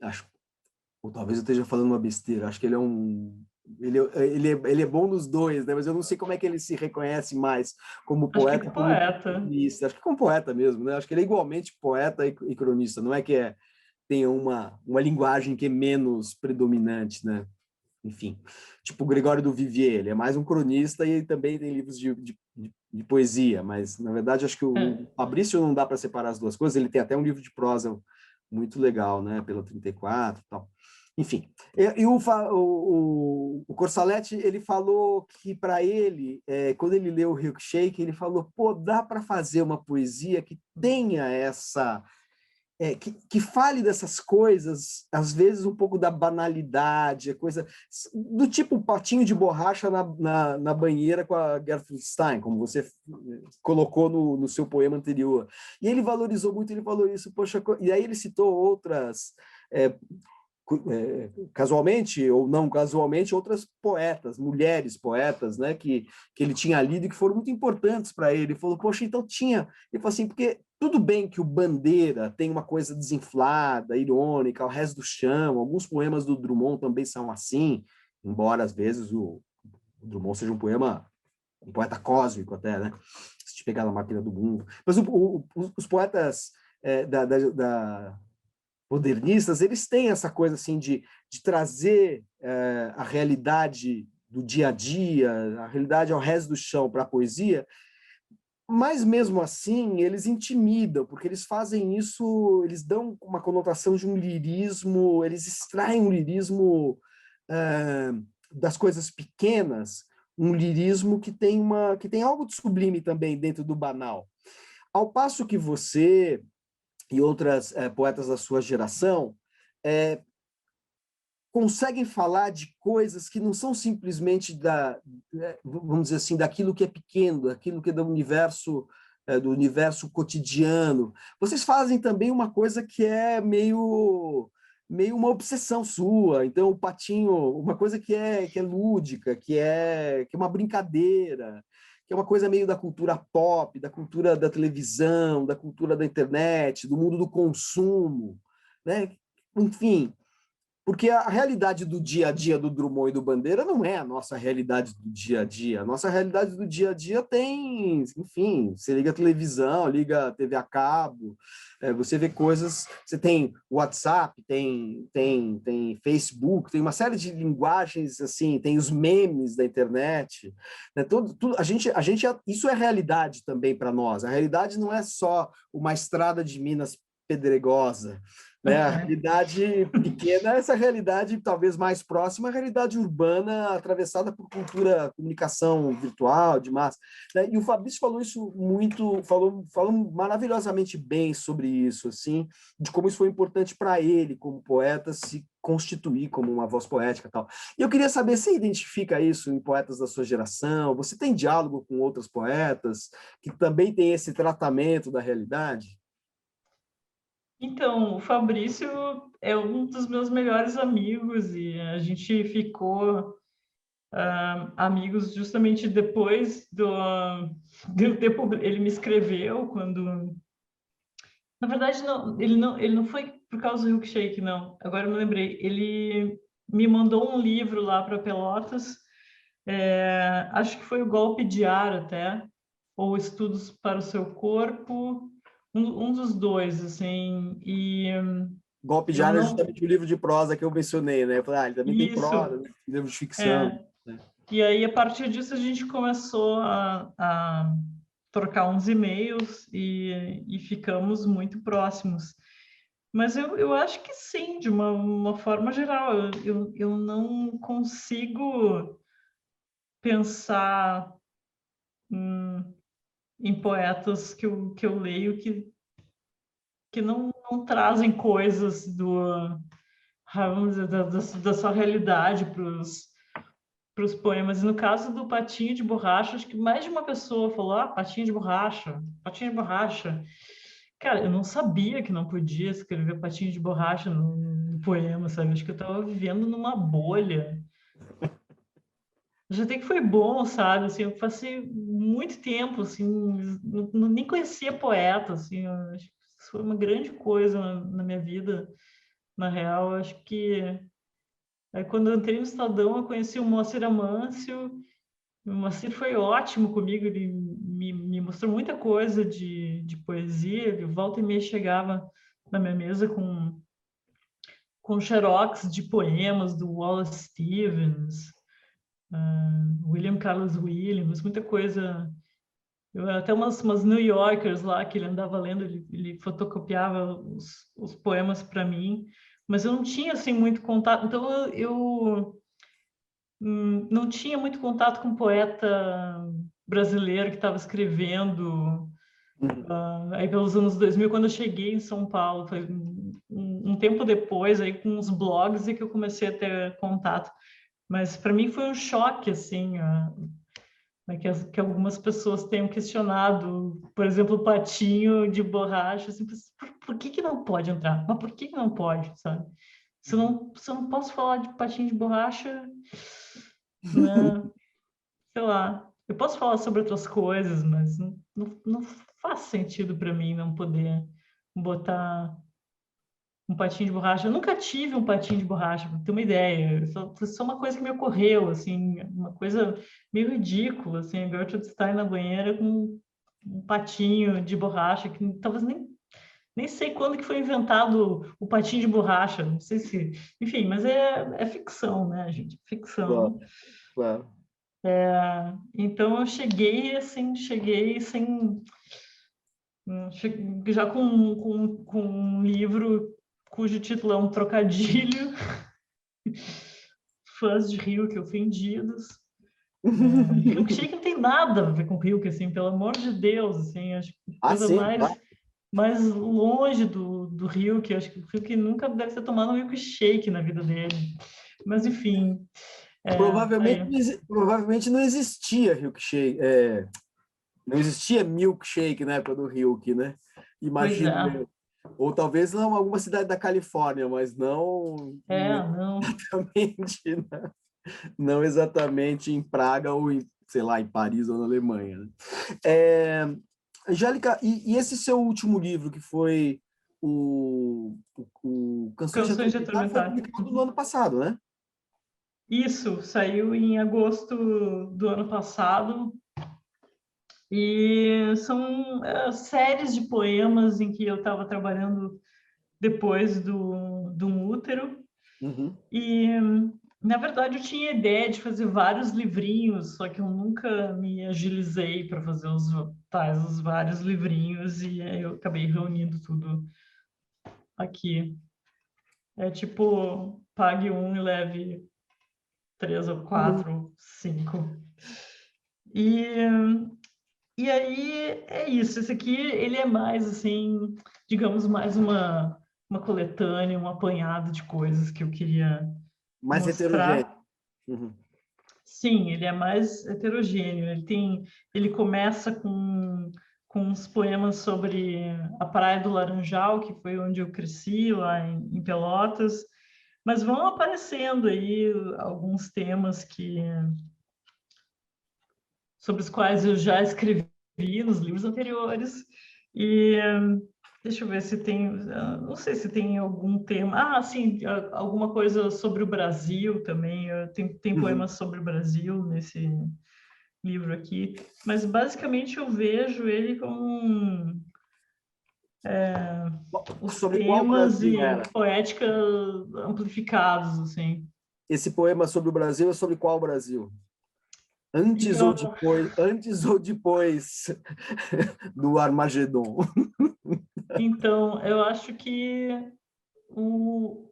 Acho, ou talvez eu esteja falando uma besteira, acho que ele é bom nos dois, né? Mas eu não sei como é que ele se reconhece mais como poeta e como cronista. Acho que como poeta mesmo, né? Acho que ele é igualmente poeta e cronista, não é que tenha uma linguagem que é menos predominante, né? Enfim, tipo o Gregório do Vivier, ele é mais um cronista e também tem livros de poesia, mas na verdade acho que o Fabrício não dá para separar as duas coisas, ele tem até um livro de prosa muito legal, né? Pela 34 e tal. Enfim, e o Corsaletti, ele falou que para ele, quando ele leu o Milkshake, ele falou, pô, dá para fazer uma poesia que tenha essa... que fale dessas coisas, às vezes um pouco da banalidade, coisa do tipo patinho de borracha na banheira com a Gertrude Stein, como você colocou no seu poema anterior. E ele valorizou muito, ele falou isso, poxa, e aí ele citou outras... casualmente ou não casualmente, outras poetas, mulheres poetas, né, que ele tinha lido e que foram muito importantes para ele. Ele falou, poxa, então tinha... Ele falou assim, porque tudo bem que o Bandeira tem uma coisa desinflada, irônica, o resto do chão, alguns poemas do Drummond também são assim, embora às vezes o Drummond seja um poeta cósmico até, né? Se te pegar na máquina do mundo. Mas os poetas da modernistas, eles têm essa coisa assim de trazer a realidade do dia a dia, a realidade ao resto do chão para a poesia, mas mesmo assim eles intimidam, porque eles fazem isso, eles dão uma conotação de um lirismo, eles extraem um lirismo das coisas pequenas, um lirismo que tem algo de sublime também dentro do banal. Ao passo que você e outras poetas da sua geração conseguem falar de coisas que não são simplesmente vamos dizer assim, daquilo que é pequeno, daquilo que é do universo cotidiano. Vocês fazem também uma coisa que é meio uma obsessão sua. Então, o patinho, uma coisa que é lúdica, que é uma brincadeira, que é uma coisa meio da cultura pop, da cultura da televisão, da cultura da internet, do mundo do consumo, né? Enfim, Porque a realidade do dia a dia do Drummond e do Bandeira não é a nossa realidade do dia a dia. A nossa realidade do dia a dia tem, enfim, você liga a televisão, liga a TV a cabo, você vê coisas, você tem WhatsApp, tem Facebook, tem uma série de linguagens, assim, tem os memes da internet, né? Isso é realidade também para nós. A realidade não é só uma estrada de Minas pedregosa, né? A realidade pequena é essa realidade talvez mais próxima, a realidade urbana atravessada por cultura, comunicação virtual, de massa, né? E o Fabrício falou isso muito, falou maravilhosamente bem sobre isso, assim, de como isso foi importante para ele, como poeta, se constituir como uma voz poética e tal. E eu queria saber, você identifica isso em poetas da sua geração? Você tem diálogo com outros poetas que também têm esse tratamento da realidade?
Então, o Fabrício é um dos meus melhores amigos e a gente ficou amigos justamente depois do tempo. Ele me escreveu quando... Na verdade, ele não foi por causa do Milkshake, não. Agora eu me lembrei. Ele me mandou um livro lá para Pelotas, acho que foi o Golpe de Ar até, ou Estudos para o Seu Corpo, um dos dois, assim, e
Golpe de
eu
Ar é
não...
justamente o livro de prosa que eu mencionei, né? Eu falei, ele também tem prosa,
Isso,
né? Livro de ficção.
é.
Né?
E aí, a partir disso, a gente começou a trocar uns e-mails e ficamos muito próximos. Mas eu acho que sim, de uma forma geral. Eu não consigo pensar em poetas que eu leio que não trazem coisas vamos dizer, da sua realidade para os poemas. E no caso do Patinho de Borracha, acho que mais de uma pessoa falou: Patinho de Borracha, Patinho de Borracha. Cara, eu não sabia que não podia escrever Patinho de Borracha no poema, sabe? Acho que eu estava vivendo numa bolha. Já até que foi bom, sabe? Assim, eu passei muito tempo, assim, nem conhecia poeta, assim, eu acho que isso foi uma grande coisa na minha vida, na real. Eu acho que aí, quando eu entrei no Estadão, eu conheci o Moacir Amâncio. O Moacir foi ótimo comigo, ele me mostrou muita coisa de poesia. Ele volta e meia chegava na minha mesa com xerox de poemas do Wallace Stevens, William Carlos Williams, muita coisa. Até umas New Yorkers lá que ele andava lendo, ele fotocopiava os poemas para mim, mas eu não tinha assim muito contato. Então eu não tinha muito contato com poeta brasileiro que estava escrevendo aí pelos anos 2000, quando eu cheguei em São Paulo. Foi um tempo depois, aí com os blogs, é que eu comecei a ter contato. Mas para mim foi um choque, assim, que algumas pessoas tenham questionado, por exemplo, o Patinho de Borracha, assim, por que não pode entrar? Mas por que não pode, sabe? Se eu não posso falar de Patinho de Borracha, né? Sei lá, eu posso falar sobre outras coisas, mas não faz sentido para mim não poder botar um patinho de borracha. Eu nunca tive um patinho de borracha, para ter uma ideia. Foi só uma coisa que me ocorreu, assim, uma coisa meio ridícula, assim, a Gertrude Stein na banheira com um patinho de borracha, que talvez nem sei quando que foi inventado o patinho de borracha, não sei se... Enfim, mas é ficção, né, gente?
Claro,
Ficção.
claro.
Então eu cheguei sem... já com um livro cujo título é um trocadilho, fãs de Ryuk ofendidos. Milkshake não tem nada a ver com Ryuk, assim, pelo amor de Deus, assim, acho que coisa
Sim, claro.
mais longe do Ryuk. Acho que o Ryuk nunca deve ter tomado um milkshake na vida dele. Mas, enfim,
Provavelmente,
aí.
provavelmente não existia milkshake, não existia milkshake na época do Ryuk, né?
Pois
Imagino
é,
eu. Ou talvez não alguma cidade da Califórnia, mas
não.
exatamente, né? Não exatamente em Praga ou em, sei lá, em Paris ou na Alemanha. Né? Angélica, e esse seu último livro, que foi o Canções de
Canções de
Atormentar foi
Atormentar.
publicado no ano passado, né?
Isso, saiu em agosto do ano passado. E são séries de poemas em que eu estava trabalhando depois do útero.
Uhum.
E, na verdade, eu tinha a ideia de fazer vários livrinhos, só que eu nunca me agilizei para fazer os vários livrinhos, e aí eu acabei reunindo tudo aqui. É tipo, pague um e leve 3 ou 4 ou 5. E, e aí é isso. Esse aqui, ele é mais assim, digamos, mais uma coletânea, um apanhado de coisas que eu queria
Mais heterogêneo.
mostrar.
Uhum.
Sim, ele é mais heterogêneo. Ele começa com uns poemas sobre a Praia do Laranjal, que foi onde eu cresci, lá em Pelotas, mas vão aparecendo aí alguns temas sobre os quais eu já escrevi nos livros anteriores. E deixa eu ver se tem, não sei se tem algum tema. Ah, sim, alguma coisa sobre o Brasil também. Tem
Uhum.
poemas sobre o Brasil nesse livro aqui, mas basicamente eu vejo ele como os
Sobre qual
temas
Brasil
e
era?
poética amplificados, assim.
Esse poema sobre o Brasil é sobre qual Brasil? Antes ou
Então,
depois, antes ou depois do Armagedon?
então eu acho que o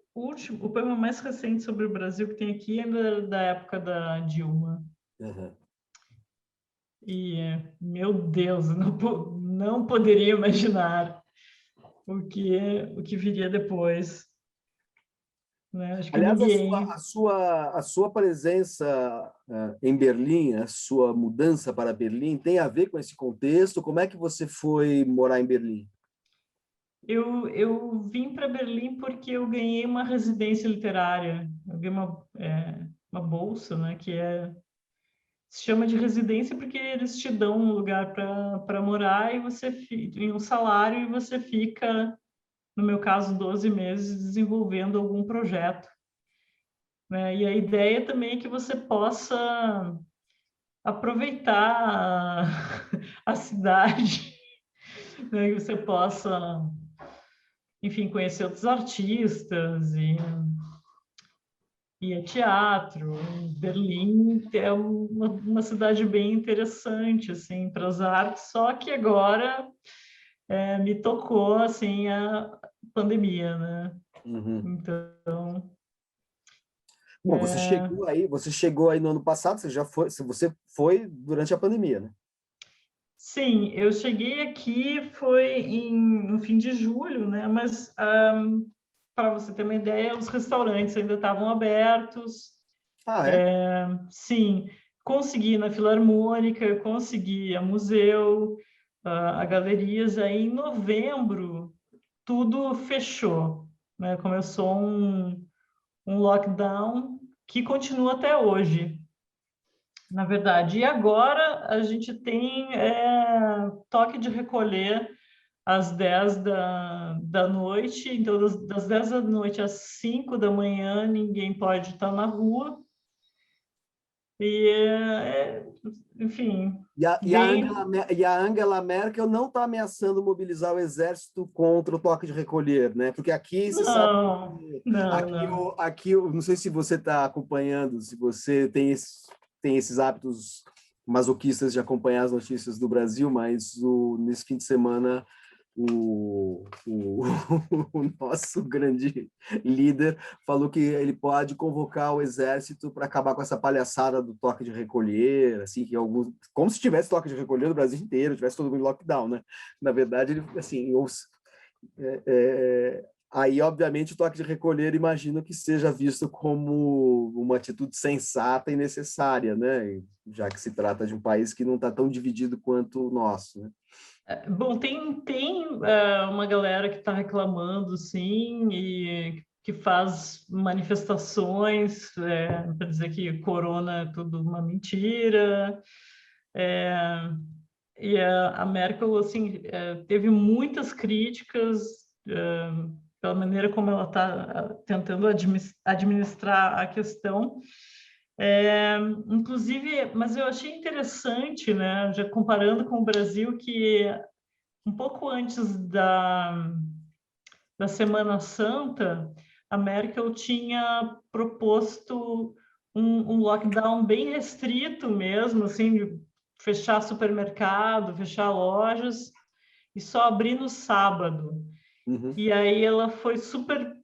poema mais recente sobre o Brasil que tem aqui é da época da Dilma.
Uhum.
E, meu Deus, não poderia imaginar o que viria depois, né? Acho que
Aliás,
ninguém.
a sua presença em Berlim, a sua mudança para Berlim, tem a ver com esse contexto? Como é que você foi morar em Berlim?
Eu vim para Berlim porque eu ganhei uma residência literária. Eu ganhei uma bolsa, né, se chama de residência porque eles te dão um lugar para morar e em um salário, e você fica, no meu caso, 12 meses desenvolvendo algum projeto, né? E a ideia também é que você possa aproveitar a cidade, né? Que você possa, enfim, conhecer outros artistas e a teatro. Berlim é uma cidade bem interessante, assim, para as artes, só que agora me tocou, assim, a pandemia, né?
Uhum.
Então,
Bom,
é,
você chegou aí no ano passado, você foi durante a pandemia, né?
sim, eu cheguei aqui foi no fim de julho, né? Mas, para você ter uma ideia, os restaurantes ainda estavam abertos.
Ah, é?
Sim, consegui ir na Filarmônica, consegui ir a museu, a galerias. Aí, em novembro, tudo fechou, né? Começou um lockdown que continua até hoje, na verdade. E agora a gente tem toque de recolher às 10 da noite. Então, das 10 da noite às 5 da manhã, ninguém pode estar na rua. E, enfim, bem...
E a Angela Merkel não está ameaçando mobilizar o exército contra o toque de recolher, né? Porque aqui, você sabe,
Não, não, não.
não sei se você está acompanhando, se você tem esses hábitos masoquistas de acompanhar as notícias do Brasil, mas nesse fim de semana o, o nosso grande líder falou que ele pode convocar o exército para acabar com essa palhaçada do toque de recolher, assim, que alguns, como se tivesse toque de recolher no Brasil inteiro, tivesse todo mundo em lockdown, né? Na verdade, ele, assim, aí, obviamente, o toque de recolher, imagino que seja visto como uma atitude sensata e necessária, né? Já que se trata de um país que não está tão dividido quanto o nosso, né?
Bom, tem uma galera que está reclamando, sim, e que faz manifestações para dizer que corona é tudo uma mentira. E a Merkel, assim, teve muitas críticas pela maneira como ela está tentando administrar a questão. Inclusive, mas eu achei interessante, né, já comparando com o Brasil, que um pouco antes da Semana Santa, a Merkel tinha proposto um lockdown bem restrito mesmo, assim, de fechar supermercado, fechar lojas e só abrir no sábado.
Uhum.
E aí ela foi super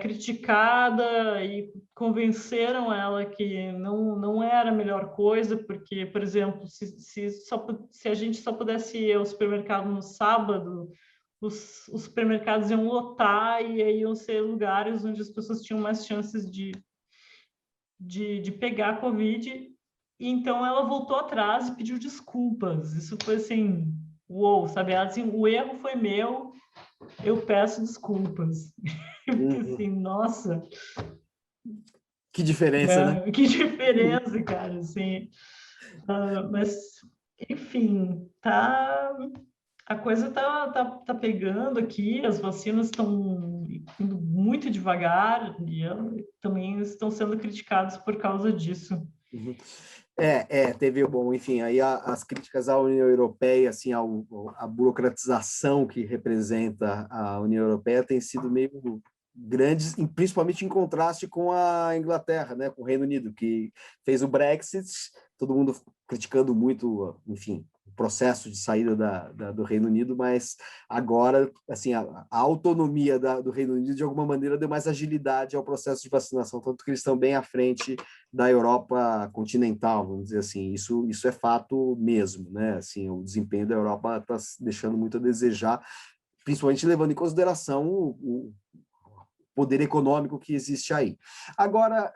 criticada e convenceram ela que não era a melhor coisa, porque, por exemplo, se a gente só pudesse ir ao supermercado no sábado, os supermercados iam lotar e aí iam ser lugares onde as pessoas tinham mais chances de pegar a Covid. E então ela voltou atrás e pediu desculpas. Isso foi assim, uou, sabe? Ela, assim, o erro foi meu, eu peço desculpas. Porque assim, nossa...
Que diferença, né?
Que diferença, cara, assim. Mas, enfim, a coisa tá pegando aqui, as vacinas estão indo muito devagar e também estão sendo criticadas por causa disso.
Uhum. Teve, bom, enfim, aí as críticas à União Europeia, assim, a burocratização que representa a União Europeia tem sido meio grandes, principalmente em contraste com a Inglaterra, né, com o Reino Unido, que fez o Brexit, todo mundo criticando muito, enfim, o processo de saída do Reino Unido, mas agora, assim, a autonomia do Reino Unido, de alguma maneira, deu mais agilidade ao processo de vacinação, tanto que eles estão bem à frente da Europa continental, vamos dizer assim, isso é fato mesmo, né, assim, o desempenho da Europa está deixando muito a desejar, principalmente levando em consideração o poder econômico que existe aí. Agora,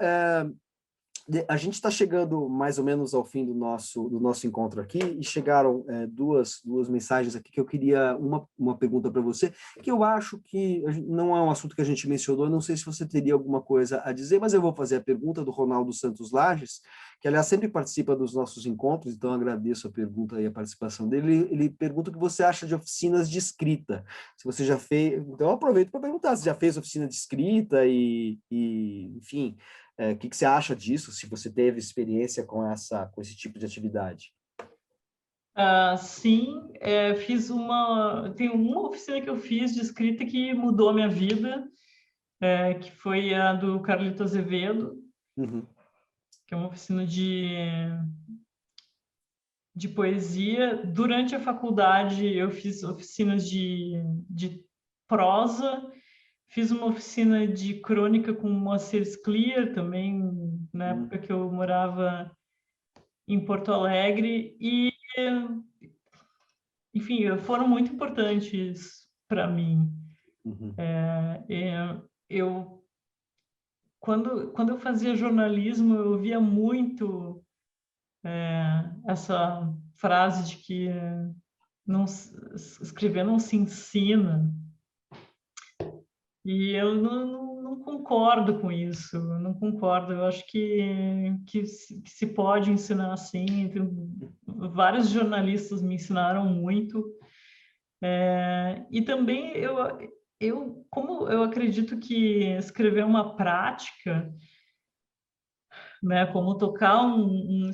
a gente está chegando mais ou menos ao fim do nosso encontro aqui e chegaram duas mensagens aqui que eu queria, uma pergunta para você, que eu acho que não é um assunto que a gente mencionou, não sei se você teria alguma coisa a dizer, mas eu vou fazer a pergunta do Ronaldo Santos Lages, que aliás sempre participa dos nossos encontros, então agradeço a pergunta e a participação dele. Ele pergunta o que você acha de oficinas de escrita, se você já fez, então eu aproveito para perguntar, se já fez oficina de escrita e enfim, o que você acha disso, se você teve experiência com esse tipo de atividade?
Sim, tem uma oficina que eu fiz de escrita que mudou a minha vida, que foi a do Carlito Azevedo,
Uhum.
que é uma oficina de poesia. Durante a faculdade, eu fiz oficinas de prosa, fiz uma oficina de crônica com Moacir Scliar, também, na época que eu morava em Porto Alegre, e, enfim, foram muito importantes para mim.
Uhum.
Quando eu fazia jornalismo, eu via muito essa frase de que escrever não se ensina. E eu não concordo com isso, não concordo. Eu acho que se pode ensinar assim. Vários jornalistas me ensinaram muito. E também como eu acredito que escrever é uma prática, né, como tocar um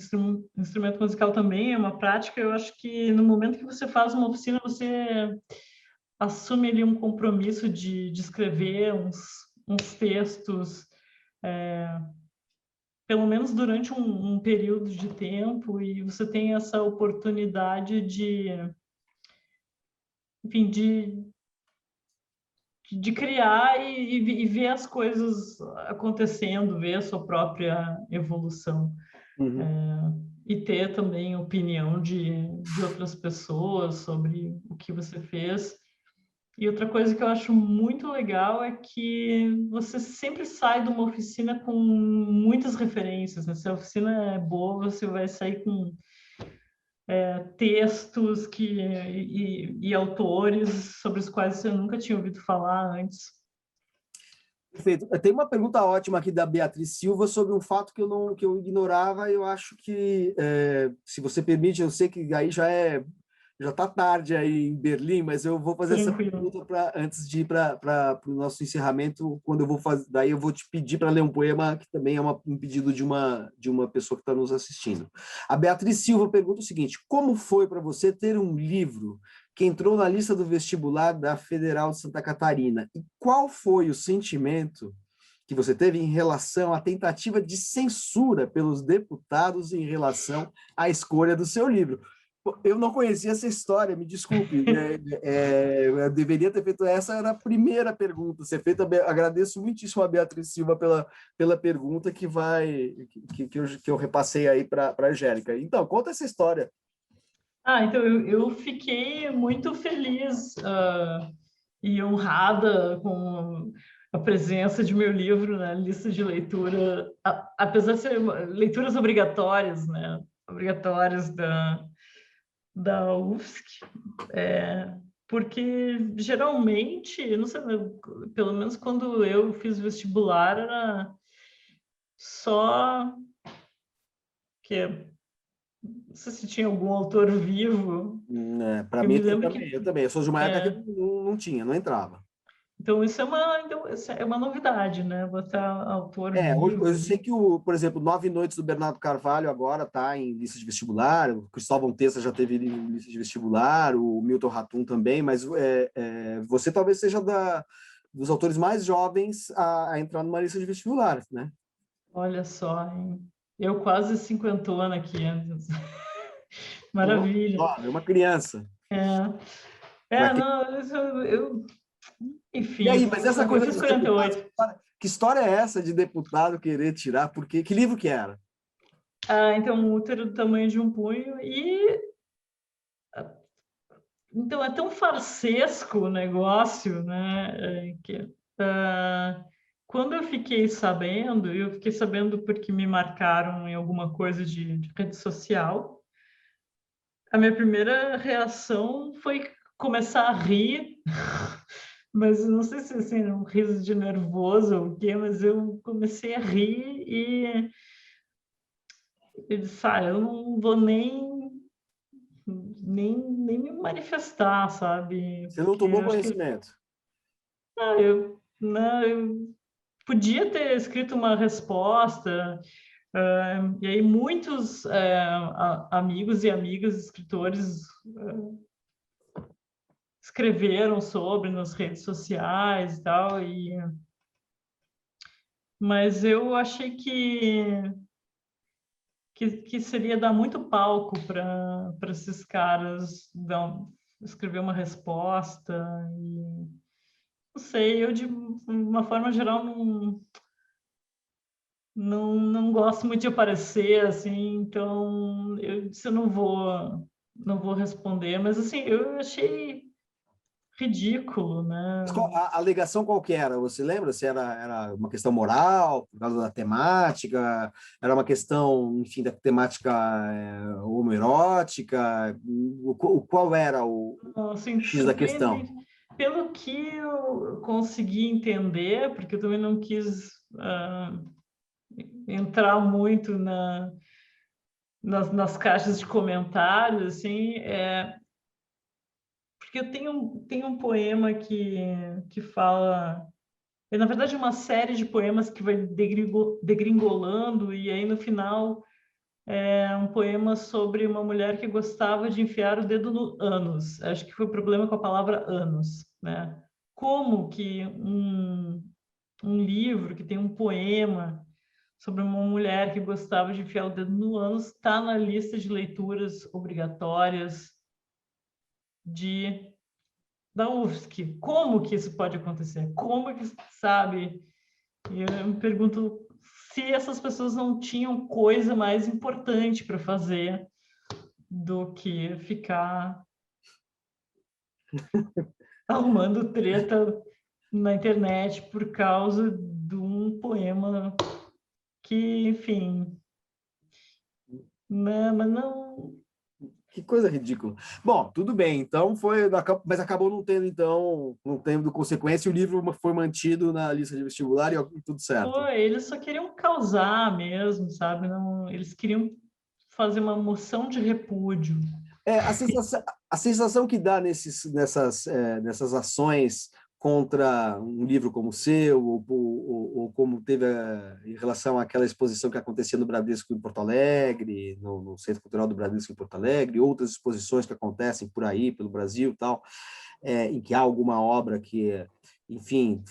instrumento musical também é uma prática, eu acho que no momento que você faz uma oficina, você assume ali um compromisso de escrever uns textos, pelo menos durante um período de tempo, e você tem essa oportunidade enfim, de criar e ver as coisas acontecendo, ver a sua própria evolução.
Uhum.
E ter também opinião de outras pessoas sobre o que você fez. E outra coisa que eu acho muito legal é que você sempre sai de uma oficina com muitas referências, né? Se a oficina é boa, você vai sair com textos e autores sobre os quais você nunca tinha ouvido falar antes.
Perfeito. Tem uma pergunta ótima aqui da Beatriz Silva sobre um fato que eu ignorava. Eu acho que, se você permite, eu sei que aí já é Já está tarde aí em Berlim, mas eu vou fazer essa
Tranquilo.
pergunta antes de ir para o nosso encerramento, quando eu vou fazer, daí eu vou te pedir para ler um poema que também é um pedido de uma pessoa que está nos assistindo. A Beatriz Silva pergunta o seguinte: como foi para você ter um livro que entrou na lista do vestibular da Federal de Santa Catarina? E qual foi o sentimento que você teve em relação à tentativa de censura pelos deputados em relação à escolha do seu livro? Eu não conhecia essa história, me desculpe. Eu deveria ter feito essa, era a primeira pergunta. Ser feita, agradeço muitíssimo a Beatriz Silva pela pergunta que eu repassei aí para a Angélica. Então, conta essa história.
Então eu fiquei muito feliz e honrada com a presença de meu livro na lista de leitura, apesar de ser leituras obrigatórias, né? Obrigatórias da UFSC, porque geralmente, não sei, pelo menos quando eu fiz vestibular, era só que não sei se tinha algum autor vivo.
Para
Eu
mim,
me lembro
eu também. Eu sou de uma época que
é,
não tinha, não entrava.
então isso é uma novidade, né? Botar autor vivo
Eu sei
ali.
que, por exemplo, Nove Noites do Bernardo Carvalho agora está em lista de vestibular, o Cristóvão Testa já teve em lista de vestibular, o Milton Ratum também, mas você talvez seja dos autores mais jovens a entrar numa lista de vestibular, né?
Olha só, hein? Eu quase cinquentona aqui.
Não,
Maravilha.
é uma criança.
Não,
E
enfim,
aí, mas essa
eu
coisa
fiz
dos deputados,
48.
que história é essa de deputado querer tirar? Porque que livro que era?
Então, um útero do tamanho de um punho então é tão farsesco o negócio, né? Quando eu fiquei sabendo porque me marcaram em alguma coisa de rede social. A minha primeira reação foi começar a rir, mas não sei se assim, um riso de nervoso ou o quê, mas eu comecei a rir e eu disse, eu não vou nem me manifestar, sabe?
Você não
Porque
tomou
eu acho que
conhecimento.
eu podia ter escrito uma resposta, e aí muitos amigos e amigas escritores escreveram sobre nas redes sociais e tal, mas eu achei que seria dar muito palco para esses caras escrever uma resposta. E, não sei, eu de uma forma geral não gosto muito de aparecer, assim, então eu disse, eu não vou responder, mas assim, eu achei ridículo, né?
Mas a alegação qual que era? Você lembra se era uma questão moral, por causa da temática? Era uma questão, enfim, da temática homoerótica? Qual era o
Assim,
X da questão?
pelo que eu consegui entender, porque eu também não quis entrar muito nas caixas de comentários, assim, porque eu tenho um poema que fala, na verdade, uma série de poemas que vai degringolando, e aí no final é um poema sobre uma mulher que gostava de enfiar o dedo no ânus. Acho que foi o problema com a palavra ânus, né? Como que um livro que tem um poema sobre uma mulher que gostava de enfiar o dedo no ânus está na lista de leituras obrigatórias da UFSC? Como que isso pode acontecer? Como que sabe? E eu me pergunto se essas pessoas não tinham coisa mais importante para fazer do que ficar arrumando treta na internet por causa de um poema que, enfim, mas não.
Que coisa ridícula. Bom, tudo bem, então mas acabou não tendo, então, não tendo consequência, e o livro foi mantido na lista de vestibular e tudo certo.
Eles só queriam causar mesmo, sabe? Não, eles queriam fazer uma moção de repúdio.
A sensação que dá nessas ações contra um livro como o seu, ou como teve em relação àquela exposição que acontecia no Bradesco em Porto Alegre, no Centro Cultural do Bradesco em Porto Alegre, outras exposições que acontecem por aí, pelo Brasil e tal, em que há alguma obra que, enfim,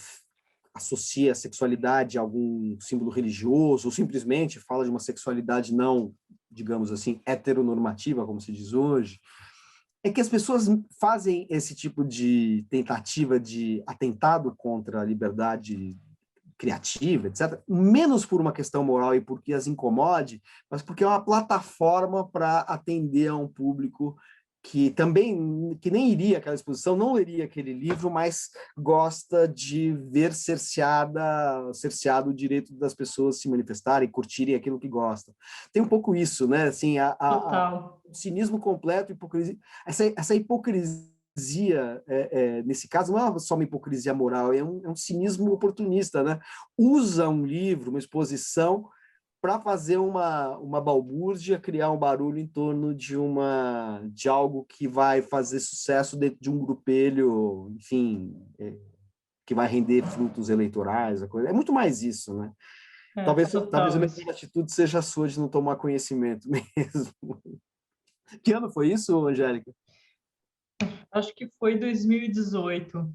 associa a sexualidade a algum símbolo religioso, ou simplesmente fala de uma sexualidade não, digamos assim, heteronormativa, como se diz hoje, é que as pessoas fazem esse tipo de tentativa de atentado contra a liberdade criativa, etc., menos por uma questão moral e porque as incomode, mas porque é uma plataforma para atender a um público que nem iria àquela exposição, não leria aquele livro, mas gosta de ver cerceado o direito das pessoas se manifestarem, curtirem aquilo que gostam. Tem um pouco isso, né? Assim, o cinismo completo, hipocrisia, essa hipocrisia, nesse caso, não é só uma hipocrisia moral, é um cinismo oportunista, né? Usa um livro, uma exposição, para fazer uma balbúrdia, criar um barulho em torno de algo que vai fazer sucesso dentro de um grupelho, enfim, que vai render frutos eleitorais, a coisa. É muito mais isso, né? Talvez a minha atitude seja a sua de não tomar conhecimento mesmo. Que ano foi isso, Angélica?
Acho que foi 2018.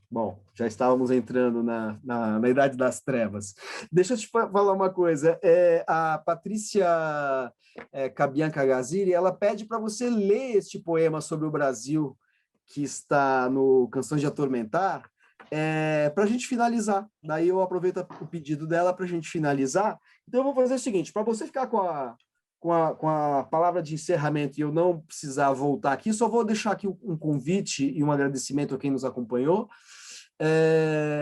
Bom, já estávamos entrando na Idade das Trevas. Deixa eu te falar uma coisa. A Patrícia Cabianca Gaziri, ela pede para você ler este poema sobre o Brasil, que está no Canções de Atormentar, para a gente finalizar. Daí eu aproveito o pedido dela para a gente finalizar. Então, eu vou fazer o seguinte, para você ficar com a palavra de encerramento e eu não precisar voltar aqui, só vou deixar aqui um convite e um agradecimento a quem nos acompanhou.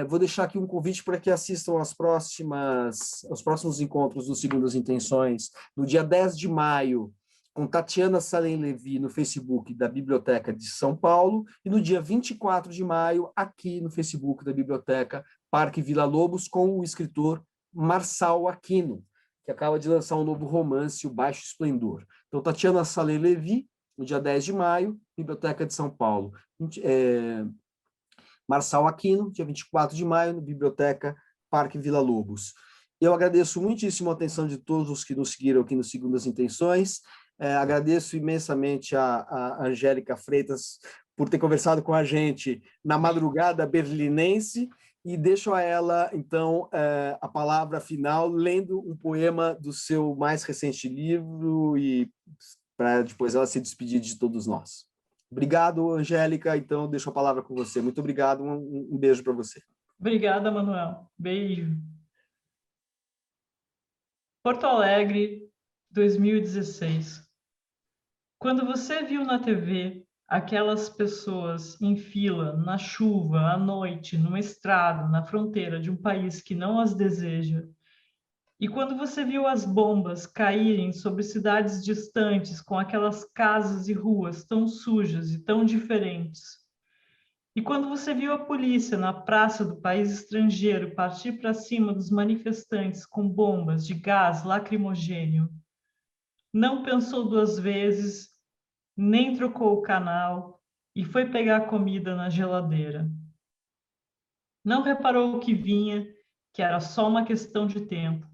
Vou deixar aqui um convite para que assistam aos próximos encontros do Segundas Intenções, no dia 10 de maio, com Tatiana Salem Levi, no Facebook da Biblioteca de São Paulo, e no dia 24 de maio, aqui no Facebook da Biblioteca Parque Vila Lobos, com o escritor Marçal Aquino, que acaba de lançar um novo romance, O Baixo Esplendor. Então, Tatiana Salem Levi, no dia 10 de maio, Biblioteca de São Paulo. Marçal Aquino, dia 24 de maio, na Biblioteca Parque Vila Lobos. Eu agradeço muitíssimo a atenção de todos os que nos seguiram aqui no Segundas Intenções. Agradeço imensamente a Angélica Freitas por ter conversado com a gente na madrugada berlinense, e deixo a ela, então, a palavra final, lendo um poema do seu mais recente livro, e para depois ela se despedir de todos nós. Obrigado, Angélica. Então, deixo a palavra com você. Muito obrigado. Um beijo para você.
Obrigada, Manuel. Beijo. Porto Alegre, 2016. Quando você viu na TV aquelas pessoas em fila, na chuva, à noite, numa estrada, na fronteira de um país que não as deseja, e quando você viu as bombas caírem sobre cidades distantes, com aquelas casas e ruas tão sujas e tão diferentes, e quando você viu a polícia na praça do país estrangeiro partir para cima dos manifestantes com bombas de gás lacrimogêneo, não pensou duas vezes, nem trocou o canal e foi pegar comida na geladeira. Não reparou o que vinha, que era só uma questão de tempo.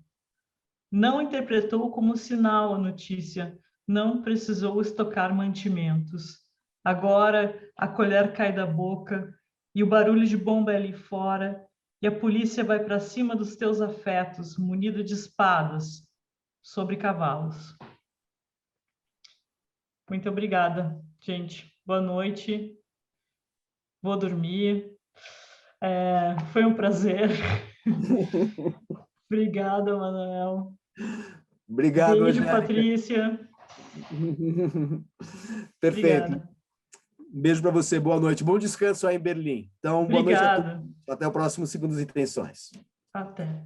Não interpretou como sinal a notícia, não precisou estocar mantimentos. Agora a colher cai da boca e o barulho de bomba é ali fora, e a polícia vai para cima dos teus afetos, munida de espadas, sobre cavalos. Muito obrigada, gente. Boa noite. Vou dormir. Foi um prazer. Obrigada, Manuel.
Obrigado,
Beijo,
Angélica.
Patrícia.
Perfeito.
Obrigada.
Um beijo para você. Boa noite. Bom descanso aí em Berlim. Então, boa noite a todos. Até o próximo Segundas Intenções.
Até.